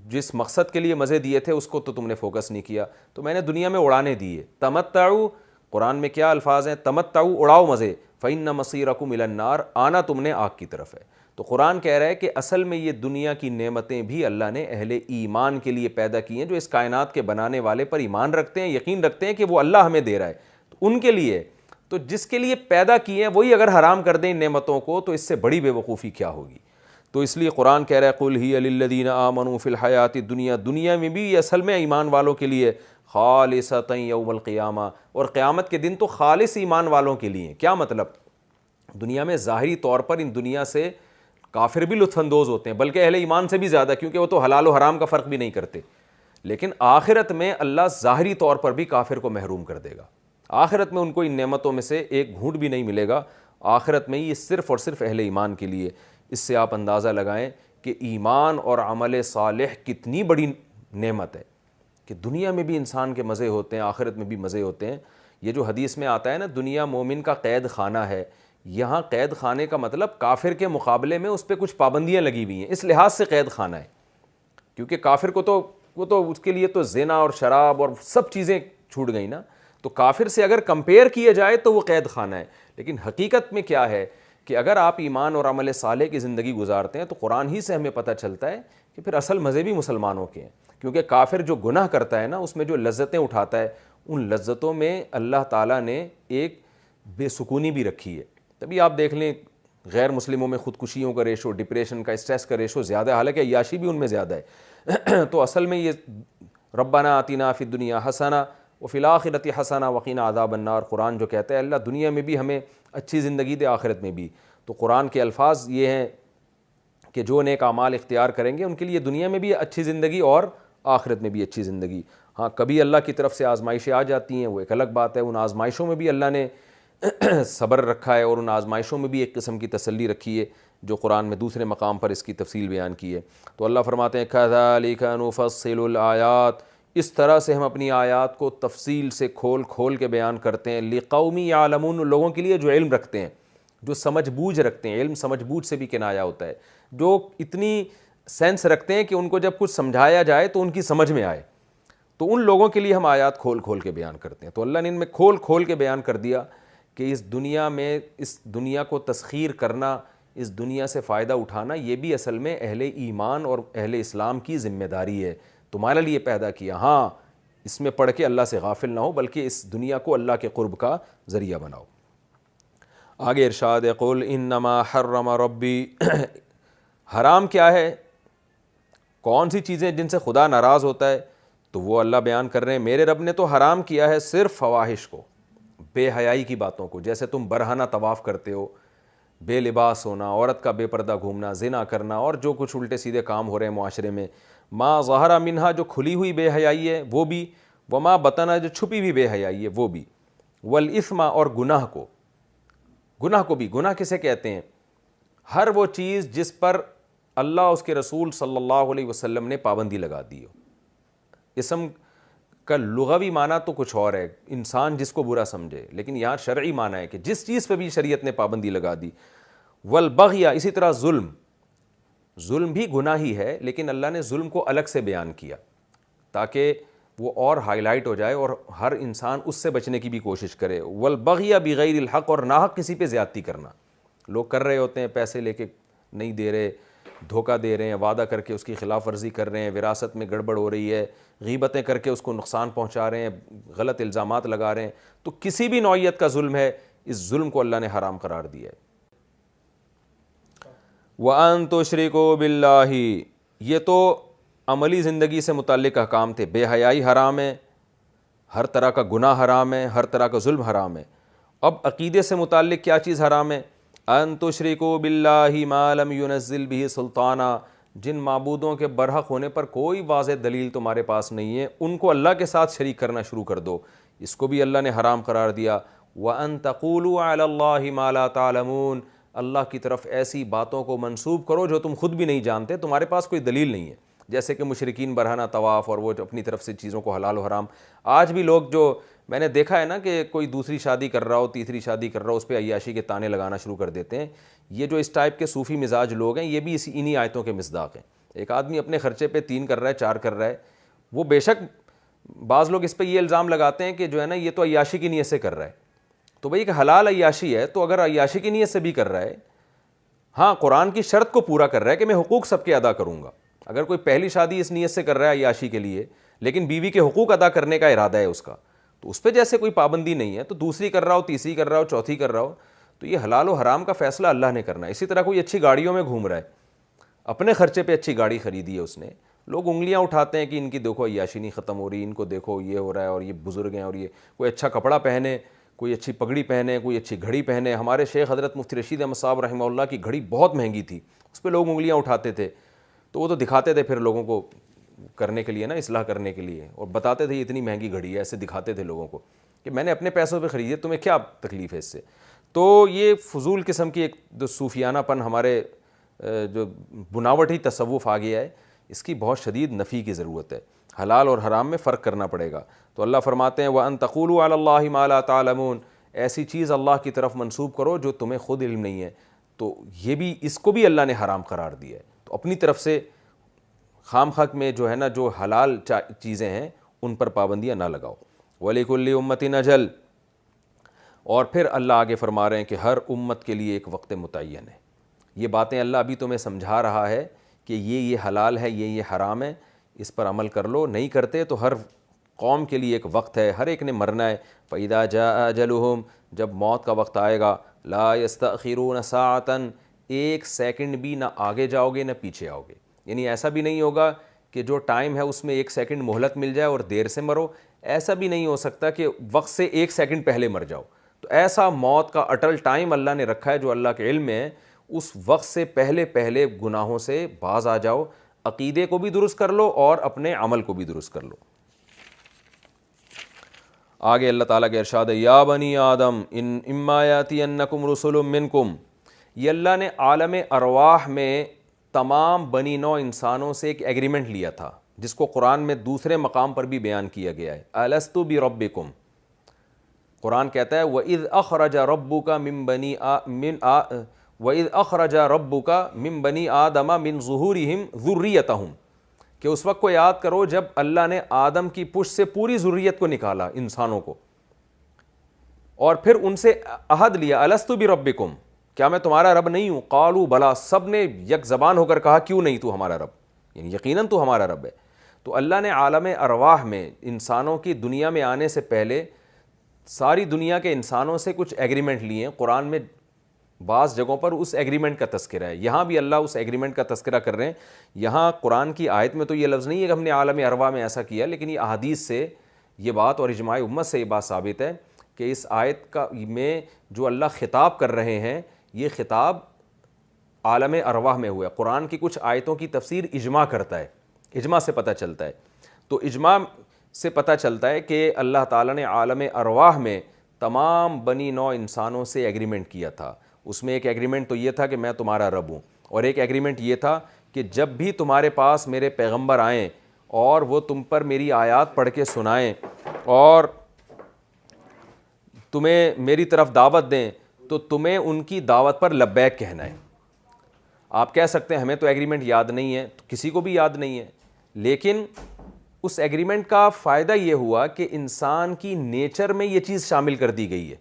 جس مقصد کے لیے مزے دیے تھے اس کو تو تم نے فوکس نہیں کیا، تو میں نے دنیا میں اڑانے دیے۔ تمتعوا، قرآن میں کیا الفاظ ہیں، تمتعوا اڑاؤ مزے، فإن مصیرکم الی النار، آنا تم نے آگ کی طرف ہے۔ تو قرآن کہہ رہا ہے کہ اصل میں یہ دنیا کی نعمتیں بھی اللہ نے اہل ایمان کے لیے پیدا کی ہیں، جو اس کائنات کے بنانے والے پر ایمان رکھتے ہیں، یقین رکھتے ہیں کہ وہ اللہ ہمیں دے رہا ہے، تو ان کے لیے۔ تو جس کے لیے پیدا کی ہیں وہی اگر حرام کر دیں ان نعمتوں کو تو اس سے بڑی بے وقوفی کیا ہوگی۔ تو اس لیے قرآن کہہ رہا ہے قل ہی للذین آمنوا فی الحیات الدنیا، دنیا میں بھی یہ اصل میں ایمان والوں کے لیے، خالصۃ یوم القیامہ، اور قیامت کے دن تو خالص ایمان والوں کے لیے۔ کیا مطلب؟ دنیا میں ظاہری طور پر ان دنیا سے کافر بھی لطف اندوز ہوتے ہیں، بلکہ اہل ایمان سے بھی زیادہ، کیونکہ وہ تو حلال و حرام کا فرق بھی نہیں کرتے، لیکن آخرت میں اللہ ظاہری طور پر بھی کافر کو محروم کر دے گا۔ آخرت میں ان کو ان نعمتوں میں سے ایک گھونٹ بھی نہیں ملے گا، آخرت میں یہ صرف اور صرف اہل ایمان کے لیے۔ اس سے آپ اندازہ لگائیں کہ ایمان اور عمل صالح کتنی بڑی نعمت ہے، کہ دنیا میں بھی انسان کے مزے ہوتے ہیں، آخرت میں بھی مزے ہوتے ہیں۔ یہ جو حدیث میں آتا ہے نا دنیا مومن کا قید خانہ ہے، یہاں قید خانے کا مطلب کافر کے مقابلے میں اس پہ کچھ پابندیاں لگی ہوئی ہیں، اس لحاظ سے قید خانہ ہے، کیونکہ کافر کو تو وہ تو اس کے لیے تو زنا اور شراب اور سب چیزیں چھوٹ گئی نا، تو کافر سے اگر کمپیئر کیا جائے تو وہ قید خانہ ہے۔ لیکن حقیقت میں کیا ہے کہ اگر آپ ایمان اور عمل صالح کی زندگی گزارتے ہیں تو قرآن ہی سے ہمیں پتہ چلتا ہے کہ پھر اصل مزے بھی مسلمانوں کے ہیں، کیونکہ کافر جو گناہ کرتا ہے نا اس میں جو لذتیں اٹھاتا ہے، ان لذتوں میں اللہ تعالیٰ نے ایک بے سکونی بھی رکھی ہے۔ تبھی آپ دیکھ لیں غیر مسلموں میں خودکشیوں کا ریشو، ڈپریشن کا، اسٹریس کا ریشو زیادہ ہے، حالانکہ عیاشی بھی ان میں زیادہ ہے۔ تو اصل میں یہ ربنا آتنا فی الدنیا حسنہ وفی الآخرۃ حسنہ وقنا عذاب النار، قرآن جو کہتا ہے اللہ دنیا میں بھی ہمیں اچھی زندگی دے، آخرت میں بھی۔ تو قرآن کے الفاظ یہ ہیں کہ جو نیک اعمال اختیار کریں گے ان کے لیے دنیا میں بھی اچھی زندگی اور آخرت میں بھی اچھی زندگی۔ ہاں کبھی اللہ کی طرف سے آزمائشیں آ جاتی ہیں، وہ ایک الگ بات ہے، ان آزمائشوں میں بھی اللہ نے صبر رکھا ہے، اور ان آزمائشوں میں بھی ایک قسم کی تسلی رکھی ہے، جو قرآن میں دوسرے مقام پر اس کی تفصیل بیان کی ہے۔ تو اللہ فرماتے ہیں کذالک نفصل الآیات، اس طرح سے ہم اپنی آیات کو تفصیل سے کھول کھول کے بیان کرتے ہیں، لقوم یعلمون، لوگوں کے لیے جو علم رکھتے ہیں، جو سمجھ بوجھ رکھتے ہیں، علم سمجھ بوجھ سے بھی کنایا ہوتا ہے، جو اتنی سینس رکھتے ہیں کہ ان کو جب کچھ سمجھایا جائے تو ان کی سمجھ میں آئے، تو ان لوگوں کے لیے ہم آیات کھول کھول کے بیان کرتے ہیں۔ تو اللہ نے ان میں کھول کھول کے بیان کر دیا کہ اس دنیا میں، اس دنیا کو تسخیر کرنا، اس دنیا سے فائدہ اٹھانا، یہ بھی اصل میں اہل ایمان اور اہل اسلام کی ذمہ داری ہے، تمہارے لیے پیدا کیا۔ ہاں اس میں پڑھ کے اللہ سے غافل نہ ہو، بلکہ اس دنیا کو اللہ کے قرب کا ذریعہ بناؤ۔ آگے ارشاد ہے قل انما حرم ربی، حرام کیا ہے، کون سی چیزیں جن سے خدا ناراض ہوتا ہے، تو وہ اللہ بیان کر رہے ہیں میرے رب نے تو حرام کیا ہے صرف فواحش کو، بے حیائی کی باتوں کو، جیسے تم برہنہ طواف کرتے ہو، بے لباس ہونا، عورت کا بے پردہ گھومنا، زنا کرنا، اور جو کچھ الٹے سیدھے کام ہو رہے ہیں معاشرے میں، ما ظہر منہا، جو کھلی ہوئی بے حیائی ہے وہ بھی، وما بطن، جو چھپی ہوئی بے حیائی ہے وہ بھی، والاثم، اور گناہ کو، گناہ کو بھی، گناہ کسے کہتے ہیں، ہر وہ چیز جس پر اللہ اس کے رسول صلی اللہ علیہ وسلم نے پابندی لگا دی ہو۔ اسم کا لغوی معنی تو کچھ اور ہے، انسان جس کو برا سمجھے، لیکن یہاں شرعی معنی ہے کہ جس چیز پہ بھی شریعت نے پابندی لگا دی۔ والبغی، اسی طرح ظلم، ظلم بھی گناہ ہی ہے، لیکن اللہ نے ظلم کو الگ سے بیان کیا تاکہ وہ اور ہائی لائٹ ہو جائے اور ہر انسان اس سے بچنے کی بھی کوشش کرے۔ والبغی بغیر الحق، اور ناحق کسی پہ زیادتی کرنا، لوگ کر رہے ہوتے ہیں، پیسے لے کے نہیں دے رہے، دھوکہ دے رہے ہیں، وعدہ کر کے اس کی خلاف ورزی کر رہے ہیں، وراثت میں گڑبڑ ہو رہی ہے، غیبتیں کر کے اس کو نقصان پہنچا رہے ہیں، غلط الزامات لگا رہے ہیں، تو کسی بھی نوعیت کا ظلم ہے، اس ظلم کو اللہ نے حرام قرار دیا ہے۔ وَأَن تُشْرِكُوا بِاللَّهِ، یہ تو عملی زندگی سے متعلق احکام تھے، بے حیائی حرام ہے، ہر طرح کا گناہ حرام ہے، ہر طرح کا ظلم حرام ہے۔ اب عقیدے سے متعلق کیا چیز حرام ہے؟ ان تشرکوا باللہ ما لم ينزل به سلطانا، جن معبودوں کے برحق ہونے پر کوئی واضح دلیل تمہارے پاس نہیں ہے ان کو اللہ کے ساتھ شریک کرنا شروع کر دو، اس کو بھی اللہ نے حرام قرار دیا۔ وَأَن تَقُولُوا عَلَى اللَّهِ مَا لَا تَعْلَمُونَ، اللہ کی طرف ایسی باتوں کو منسوب کرو جو تم خود بھی نہیں جانتے، تمہارے پاس کوئی دلیل نہیں ہے۔ جیسے کہ مشرکین برہنہ طواف اور وہ جو اپنی طرف سے چیزوں کو حلال و حرام. آج بھی لوگ جو میں نے دیکھا ہے نا کہ کوئی دوسری شادی کر رہا ہو, تیسری شادی کر رہا ہو, اس پہ عیاشی کے تانے لگانا شروع کر دیتے ہیں. یہ جو اس ٹائپ کے صوفی مزاج لوگ ہیں یہ بھی انہی آیتوں کے مصداق ہیں. ایک آدمی اپنے خرچے پہ 3 کر رہا ہے, 4 کر رہا ہے, وہ بے شک بعض لوگ اس پہ یہ الزام لگاتے ہیں کہ جو ہے نا یہ تو عیاشی کی نیت سے کر رہا ہے. تو بھئی کہ حلال عیاشی ہے تو اگر عیاشی کی نیت سے بھی کر رہا ہے, ہاں قرآن کی شرط کو پورا کر رہا ہے کہ میں حقوق سب کے ادا کروں گا. اگر کوئی پہلی شادی اس نیت سے کر رہا ہے عیاشی کے لیے لیکن بیوی کے حقوق ادا کرنے کا ارادہ ہے اس کا, تو اس پہ جیسے کوئی پابندی نہیں ہے. تو دوسری کر رہا ہو, تیسری کر رہا ہو, چوتھی کر رہا ہو, تو یہ حلال و حرام کا فیصلہ اللہ نے کرنا ہے. اسی طرح کوئی اچھی گاڑیوں میں گھوم رہا ہے, اپنے خرچے پہ اچھی گاڑی خریدی ہے اس نے, لوگ انگلیاں اٹھاتے ہیں کہ ان کی دیکھو عیاشی نہیں ختم ہو رہی, ان کو دیکھو یہ ہو رہا ہے, اور یہ بزرگ ہیں, اور یہ کوئی اچھا کپڑا پہنے, کوئی اچھی پگڑی پہنے, کوئی اچھی گھڑی پہنے. ہمارے شیخ حضرت مفتی رشید احمد صاحب رحمہ اللہ کی گھڑی بہت مہنگی تھی, اس پہ لوگ انگلیاں اٹھاتے تھے. تو وہ تو دکھاتے تھے پھر لوگوں کو کرنے کے لیے نا, اصلاح کرنے کے لیے, اور بتاتے تھے یہ اتنی مہنگی گھڑی ہے, ایسے دکھاتے تھے لوگوں کو کہ میں نے اپنے پیسوں پہ خریدی ہے, تمہیں کیا تکلیف ہے اس سے. تو یہ فضول قسم کی ایک جو صوفیانہ پن ہمارے جو بناوٹی تصوف آ گیا ہے, اس کی بہت شدید نفی کی ضرورت ہے. حلال اور حرام میں فرق کرنا پڑے گا. تو اللہ فرماتے ہیں وَأَن تَقُولُوا عَلَى اللَّهِ مَا لَا تَعْلَمُونَ, ایسی چیز اللہ کی طرف منسوب کرو جو تمہیں خود علم نہیں ہے. تو یہ بھی, اس کو بھی اللہ نے حرام قرار دیا ہے. تو اپنی طرف سے خام خواہ میں جو ہے نا جو حلال چیزیں ہیں ان پر پابندیاں نہ لگاؤ. وَلِكُلِّ أُمَّةٍ أَجَلٌ, اور پھر اللہ آگے فرما رہے ہیں کہ ہر امت کے لیے ایک وقت متعین ہے. یہ باتیں اللہ ابھی تمہیں سمجھا رہا ہے کہ یہ حلال ہے, یہ حرام ہے, اس پر عمل کر لو. نہیں کرتے تو ہر قوم کے لیے ایک وقت ہے, ہر ایک نے مرنا ہے. فَإِذَا جَاءَ أَجَلُهُمْ, جب موت کا وقت آئے گا, لَا يَسْتَأْخِرُونَ سَاعَةً, 1 سیکنڈ بھی نہ آگے جاؤ گے نہ پیچھے آؤ گے. یعنی ایسا بھی نہیں ہوگا کہ جو ٹائم ہے اس میں 1 سیکنڈ مہلت مل جائے اور دیر سے مرو. ایسا بھی نہیں ہو سکتا کہ وقت سے 1 سیکنڈ پہلے مر جاؤ. تو ایسا موت کا اٹل ٹائم اللہ نے رکھا ہے جو اللہ کے علم میں ہے. اس وقت سے پہلے گناہوں سے باز آ جاؤ, عقیدے کو بھی درست کر لو اور اپنے عمل کو بھی درست کر لو. آگے اللہ تعالیٰ کے ارشاد ہے یا بنی آدم ان اما یاتینکم رسل منکم. یہ اللہ نے عالم ارواح میں تمام بنی نوع انسانوں سے ایک ایگریمنٹ لیا تھا جس کو قرآن میں دوسرے مقام پر بھی بیان کیا گیا ہے. الستو بربکم, قرآن کہتا ہے وَإِذْ أَخْرَجَ رَبُّكَ مِن بَنِي آدَمَ مِن ظُهُورِهِمْ ذُرِّيَّتَهُمْ, کہ اس وقت کو یاد کرو جب اللہ نے آدم کی پشت سے پوری ذریت کو نکالا, انسانوں کو, اور پھر ان سے عہد لیا الستو بربکم, کیا میں تمہارا رب نہیں ہوں؟ قالوا بلا, سب نے یک زبان ہو کر کہا کیوں نہیں تو ہمارا رب, یعنی یقیناً تو ہمارا رب ہے. تو اللہ نے عالم ارواح میں انسانوں کی دنیا میں آنے سے پہلے ساری دنیا کے انسانوں سے کچھ ایگریمنٹ لیے ہیں. قرآن میں بعض جگہوں پر اس ایگریمنٹ کا تذکرہ ہے, یہاں بھی اللہ اس ایگریمنٹ کا تذکرہ کر رہے ہیں. یہاں قرآن کی آیت میں تو یہ لفظ نہیں ہے کہ ہم نے عالم ارواح میں ایسا کیا, لیکن یہ احادیث سے یہ بات اور اجماع امت سے یہ بات ثابت ہے کہ اس آیت کا میں جو اللہ خطاب کر رہے ہیں یہ خطاب عالم ارواح میں ہوا ہے. قرآن کی کچھ آیتوں کی تفسیر اجماع کرتا ہے, اجماع سے پتہ چلتا ہے. تو اجماع سے پتہ چلتا ہے کہ اللہ تعالیٰ نے عالم ارواح میں تمام بنی نوع انسانوں سے ایگریمنٹ کیا تھا. اس میں ایک ایگریمنٹ تو یہ تھا کہ میں تمہارا رب ہوں, اور ایک ایگریمنٹ یہ تھا کہ جب بھی تمہارے پاس میرے پیغمبر آئیں اور وہ تم پر میری آیات پڑھ کے سنائیں اور تمہیں میری طرف دعوت دیں تو تمہیں ان کی دعوت پر لبیک کہنا ہے. آپ کہہ سکتے ہیں ہمیں تو ایگریمنٹ یاد نہیں ہے, تو کسی کو بھی یاد نہیں ہے, لیکن اس ایگریمنٹ کا فائدہ یہ ہوا کہ انسان کی نیچر میں یہ چیز شامل کر دی گئی ہے.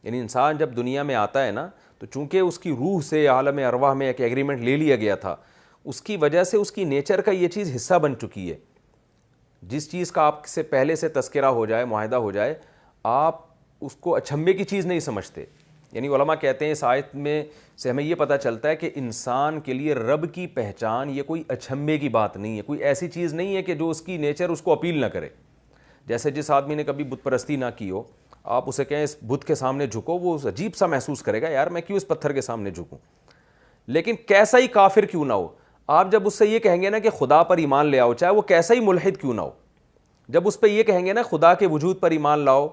یعنی انسان جب دنیا میں آتا ہے نا, تو چونکہ اس کی روح سے عالم ارواح میں ایک ایگریمنٹ لے لیا گیا تھا, اس کی وجہ سے اس کی نیچر کا یہ چیز حصہ بن چکی ہے. جس چیز کا آپ سے پہلے سے تذکرہ ہو جائے, معاہدہ ہو جائے, آپ اس کو اچھمبے کی چیز نہیں سمجھتے. یعنی علماء کہتے ہیں اس آیت میں سے ہمیں یہ پتہ چلتا ہے کہ انسان کے لیے رب کی پہچان یہ کوئی اچھمبے کی بات نہیں ہے, کوئی ایسی چیز نہیں ہے کہ جو اس کی نیچر اس کو اپیل نہ کرے. جیسے جس آدمی نے کبھی بت پرستی نہ کی ہو, آپ اسے کہیں اس بت کے سامنے جھکو, وہ عجیب سا محسوس کرے گا, یار میں کیوں اس پتھر کے سامنے جھکوں. لیکن کیسا ہی کافر کیوں نہ ہو, آپ جب اس سے یہ کہیں گے نا کہ خدا پر ایمان لے آؤ, چاہے وہ کیسا ہی ملحد کیوں نہ ہو, جب اس پہ یہ کہیں گے نا خدا کے وجود پر ایمان لاؤ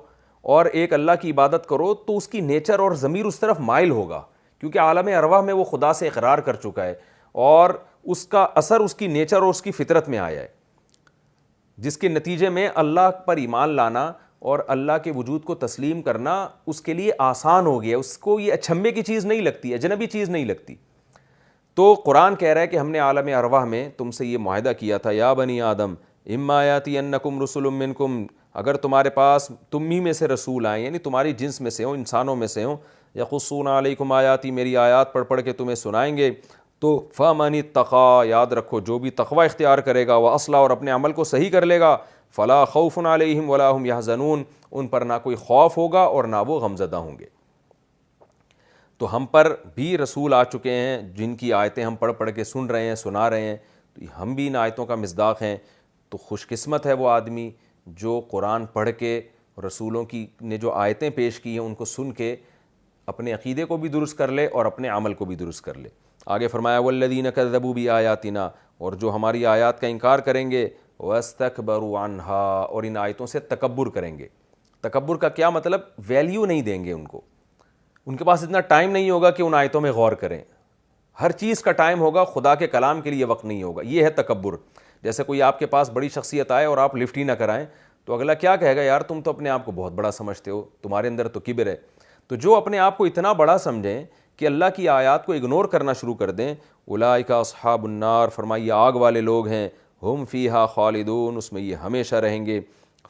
اور ایک اللہ کی عبادت کرو, تو اس کی نیچر اور ضمیر اس طرف مائل ہوگا, کیونکہ عالم ارواح میں وہ خدا سے اقرار کر چکا ہے اور اس کا اثر اس کی نیچر اور اس کی فطرت میں آیا ہے، جس کے نتیجے میں اللہ پر ایمان لانا اور اللہ کے وجود کو تسلیم کرنا اس کے لیے آسان ہو گیا، اس کو یہ اچھمبے کی چیز نہیں لگتی، اجنبی چیز نہیں لگتی۔ تو قرآن کہہ رہا ہے کہ ہم نے عالم ارواح میں تم سے یہ معاہدہ کیا تھا، یا بنی آدم اما یاتینکم رسل منکم، اگر تمہارے پاس تم ہی میں سے رسول آئیں، یعنی تمہاری جنس میں سے ہوں، انسانوں میں سے ہوں، یقصون علیکم آیاتی، میری آیات پڑھ کے تمہیں سنائیں گے، تو فمن اتقی، یاد رکھو جو بھی تقوی اختیار کرے گا، واصلح، اور اپنے عمل کو صحیح کر لے گا، فلا خوف علیہم ولا هم یحزنون، ان پر نہ کوئی خوف ہوگا اور نہ وہ غمزدہ ہوں گے۔ تو ہم پر بھی رسول آ چکے ہیں جن کی آیتیں ہم پڑھ کے سن رہے ہیں، سنا رہے ہیں، تو ہم بھی ان آیتوں کا مصداق ہیں۔ تو خوش قسمت ہے وہ آدمی جو قرآن پڑھ کے رسولوں کی نے جو آیتیں پیش کی ہیں ان کو سن کے اپنے عقیدے کو بھی درست کر لے اور اپنے عمل کو بھی درست کر لے۔ آگے فرمایا والذین کذبوا بآیاتنا، اور جو ہماری آیات کا انکار کریں گے، واستکبروا عنہا، اور ان آیتوں سے تکبر کریں گے۔ تکبر کا کیا مطلب؟ ویلیو نہیں دیں گے ان کو، ان کے پاس اتنا ٹائم نہیں ہوگا کہ ان آیتوں میں غور کریں، ہر چیز کا ٹائم ہوگا، خدا کے کلام کے لیے وقت نہیں ہوگا، یہ ہے تکبر۔ جیسے کوئی آپ کے پاس بڑی شخصیت آئے اور آپ لفٹ ہی نہ کرائیں تو اگلا کیا کہے گا؟ یار تم تو اپنے آپ کو بہت بڑا سمجھتے ہو، تمہارے اندر تو کبر ہے۔ تو جو اپنے آپ کو اتنا بڑا سمجھیں کہ اللہ کی آیات کو اگنور کرنا شروع کر دیں، اولئک اصحاب النار، فرمائیے آگ والے لوگ ہیں، ہم فیہا خالدون، اس میں یہ ہمیشہ رہیں گے۔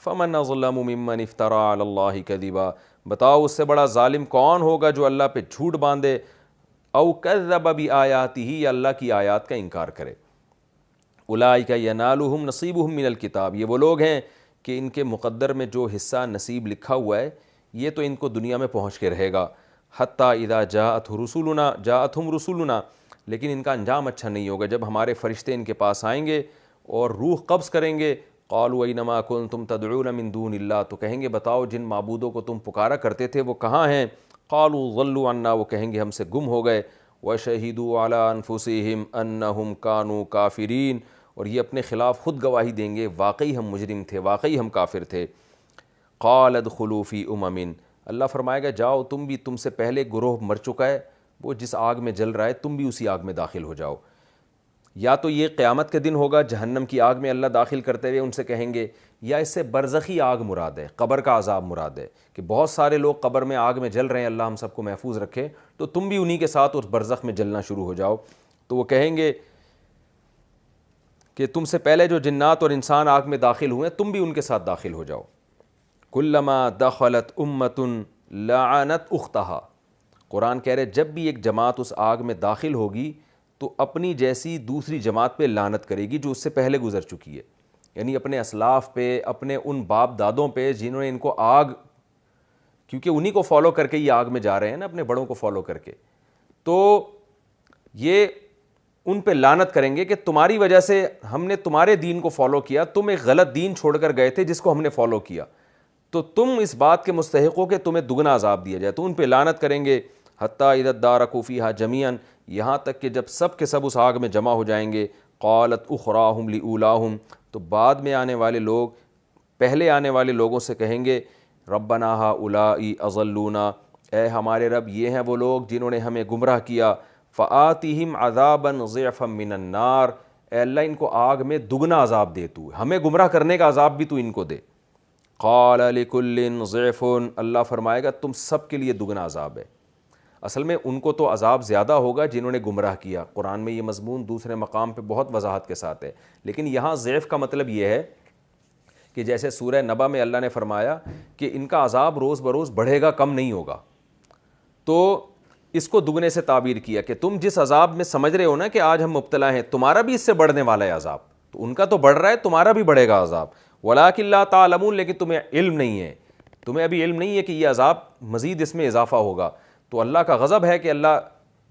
فمن اظلم ممن افتری علی اللہ کذبا، بتاؤ اس سے بڑا ظالم کون ہوگا جو اللہ پہ جھوٹ باندھے، او کذب بآیاتہ، یا اللہ کی آیات کا انکار کرے۔ اولئک ینالہم نصیبہم من الکتاب، یہ وہ لوگ ہیں کہ ان کے مقدر میں جو حصہ نصیب لکھا ہوا ہے یہ تو ان کو دنیا میں پہنچ کے رہے گا، حتیٰ اذا جاءتہم رسولنا، لیکن ان کا انجام اچھا نہیں ہوگا جب ہمارے فرشتے ان کے پاس آئیں گے اور روح قبض کریں گے، قالوا اینما کنتم تدعون من دون اللہ، تو کہیں گے بتاؤ جن معبودوں کو تم پکارا کرتے تھے وہ کہاں ہیں؟ قالوا ضلوا عنا، وہ کہیں گے ہم سے گم ہو گئے، وشہدوا علی انفسہم انہم کانوا کافرین، اور یہ اپنے خلاف خود گواہی دیں گے واقعی ہم مجرم تھے، واقعی ہم کافر تھے۔ قال ادخلوا فی امم، اللہ فرمائے گا جاؤ تم بھی، تم سے پہلے گروہ مر چکا ہے، وہ جس آگ میں جل رہا ہے تم بھی اسی آگ میں داخل ہو جاؤ۔ یا تو یہ قیامت کے دن ہوگا، جہنم کی آگ میں اللہ داخل کرتے ہوئے ان سے کہیں گے، یا اس سے برزخی آگ مراد ہے، قبر کا عذاب مراد ہے کہ بہت سارے لوگ قبر میں آگ میں جل رہے ہیں، اللہ ہم سب کو محفوظ رکھے، تو تم بھی انہی کے ساتھ اس برزخ میں جلنا شروع ہو جاؤ۔ تو وہ کہیں گے کہ تم سے پہلے جو جنات اور انسان آگ میں داخل ہوئے تم بھی ان کے ساتھ داخل ہو جاؤ۔ کلما دخلت امت لعنت اختہا، قرآن کہہ رہے جب بھی ایک جماعت اس آگ میں داخل ہوگی تو اپنی جیسی دوسری جماعت پہ لعنت کرے گی جو اس سے پہلے گزر چکی ہے، یعنی اپنے اسلاف پہ، اپنے ان باپ دادوں پہ جنہوں نے ان کو آگ، کیونکہ انہی کو فالو کر کے یہ آگ میں جا رہے ہیں نا، اپنے بڑوں کو فالو کر کے، تو یہ ان پہ لعنت کریں گے کہ تمہاری وجہ سے ہم نے تمہارے دین کو فالو کیا، تم ایک غلط دین چھوڑ کر گئے تھے جس کو ہم نے فالو کیا، تو تم اس بات کے مستحق ہو کہ تمہیں دگنا عذاب دیا جائے، تو ان پہ لعنت کریں گے۔ حتیٰ اذا ادارکوا فیہا جمیعا، یہاں تک کہ جب سب کے سب اس آگ میں جمع ہو جائیں گے، قالت اخراہم لاولاہم، تو بعد میں آنے والے لوگ پہلے آنے والے لوگوں سے کہیں گے، ربنا ہؤلاء اضلونا، اے ہمارے رب یہ ہیں وہ لوگ جنہوں نے ہمیں گمراہ کیا، فآتہم عذابا ضعفا من النار، اے اللہ ان کو آگ میں دگنا عذاب دے، تو ہمیں گمراہ کرنے کا عذاب بھی تو ان کو دے۔ قال لکل ضعف، اللہ فرمائے گا تم سب کے لیے دگنا عذاب ہے۔ اصل میں ان کو تو عذاب زیادہ ہوگا جنہوں نے گمراہ کیا، قرآن میں یہ مضمون دوسرے مقام پہ بہت وضاحت کے ساتھ ہے، لیکن یہاں ضعف کا مطلب یہ ہے کہ جیسے سورہ نبا میں اللہ نے فرمایا کہ ان کا عذاب روز بروز بڑھے گا، کم نہیں ہوگا، تو اس کو دگنے سے تعبیر کیا کہ تم جس عذاب میں سمجھ رہے ہو نا کہ آج ہم مبتلا ہیں، تمہارا بھی اس سے بڑھنے والا ہے عذاب، تو ان کا تو بڑھ رہا ہے، تمہارا بھی بڑھے گا عذاب، وَلَٰكِن لَا تَعْلَمُونَ، لیکن تمہیں علم نہیں ہے، تمہیں ابھی علم نہیں ہے کہ یہ عذاب مزید اس میں اضافہ ہوگا، تو اللہ کا غضب ہے کہ اللہ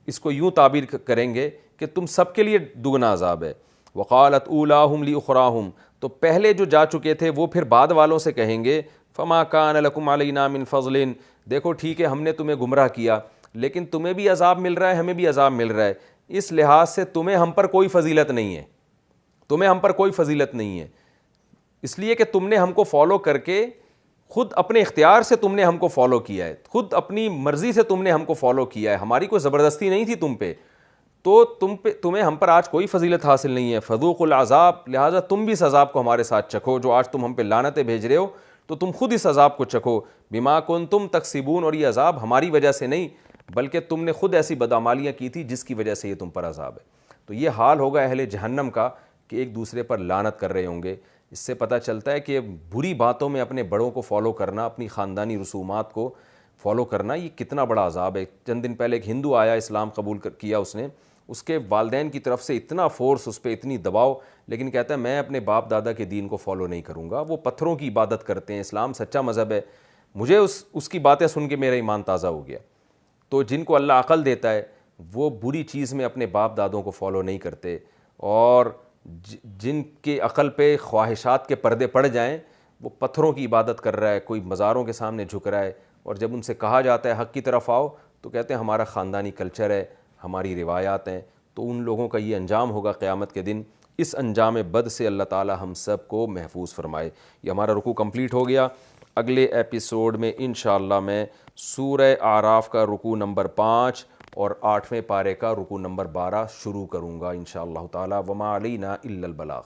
اس کو یوں تعبیر کریں گے کہ تم سب کے لیے دگنا عذاب ہے۔ وقالت اولاہم لاخراہم، تو پہلے جو جا چکے تھے وہ پھر بعد والوں سے کہیں گے، فما کان لکم علینا من فضل، دیکھو ٹھیک ہے ہم نے تمہیں گمراہ کیا لیکن تمہیں بھی عذاب مل رہا ہے، ہمیں بھی عذاب مل رہا ہے، اس لحاظ سے تمہیں ہم پر کوئی فضیلت نہیں ہے، تمہیں ہم پر کوئی فضیلت نہیں ہے، اس لیے کہ تم نے ہم کو فالو کر کے خود اپنے اختیار سے تم نے ہم کو فالو کیا ہے، خود اپنی مرضی سے تم نے ہم کو فالو کیا ہے، ہماری کوئی زبردستی نہیں تھی تم پہ، تو تمہیں ہم پر آج کوئی فضیلت حاصل نہیں ہے، فذوقوا العذاب، لہٰذا تم بھی اس عذاب کو ہمارے ساتھ چکھو، جو آج تم ہم پہ لعنتیں بھیج رہے ہو تو تم خود اس عذاب کو چکھو، بما کنتم تکسبون، اور یہ عذاب ہماری وجہ سے نہیں بلکہ تم نے خود ایسی بدعمالیاں کی تھی جس کی وجہ سے یہ تم پر عذاب ہے۔ تو یہ حال ہوگا اہل جہنم کا کہ ایک دوسرے پر لعنت کر رہے ہوں گے۔ اس سے پتہ چلتا ہے کہ بری باتوں میں اپنے بڑوں کو فالو کرنا، اپنی خاندانی رسومات کو فالو کرنا، یہ کتنا بڑا عذاب ہے۔ چند دن پہلے ایک ہندو آیا، اسلام قبول کیا اس نے، اس کے والدین کی طرف سے اتنا فورس، اس پہ اتنی دباؤ، لیکن کہتا ہے میں اپنے باپ دادا کے دین کو فالو نہیں کروں گا۔ وہ پتھروں کی عبادت کرتے ہیں، اسلام سچا مذہب ہے۔ مجھے اس کی باتیں سن کے میرا ایمان تازہ ہو گیا۔ تو جن کو اللہ عقل دیتا ہے وہ بری چیز میں اپنے باپ دادوں کو فالو نہیں کرتے، اور جن کے عقل پہ خواہشات کے پردے پڑ جائیں وہ پتھروں کی عبادت کر رہا ہے، کوئی مزاروں کے سامنے جھک رہا ہے، اور جب ان سے کہا جاتا ہے حق کی طرف آؤ تو کہتے ہیں ہمارا خاندانی کلچر ہے، ہماری روایات ہیں۔ تو ان لوگوں کا یہ انجام ہوگا قیامت کے دن۔ اس انجام بد سے اللہ تعالی ہم سب کو محفوظ فرمائے۔ یہ ہمارا رکوع کمپلیٹ ہو گیا۔ اگلے ایپیسوڈ میں انشاءاللہ میں سورہ اعراف کا رکوع نمبر 5 اور 8ویں پارے کا رکوع نمبر 12 شروع کروں گا انشاءاللہ تعالی۔ وما علینا الا البلاغ۔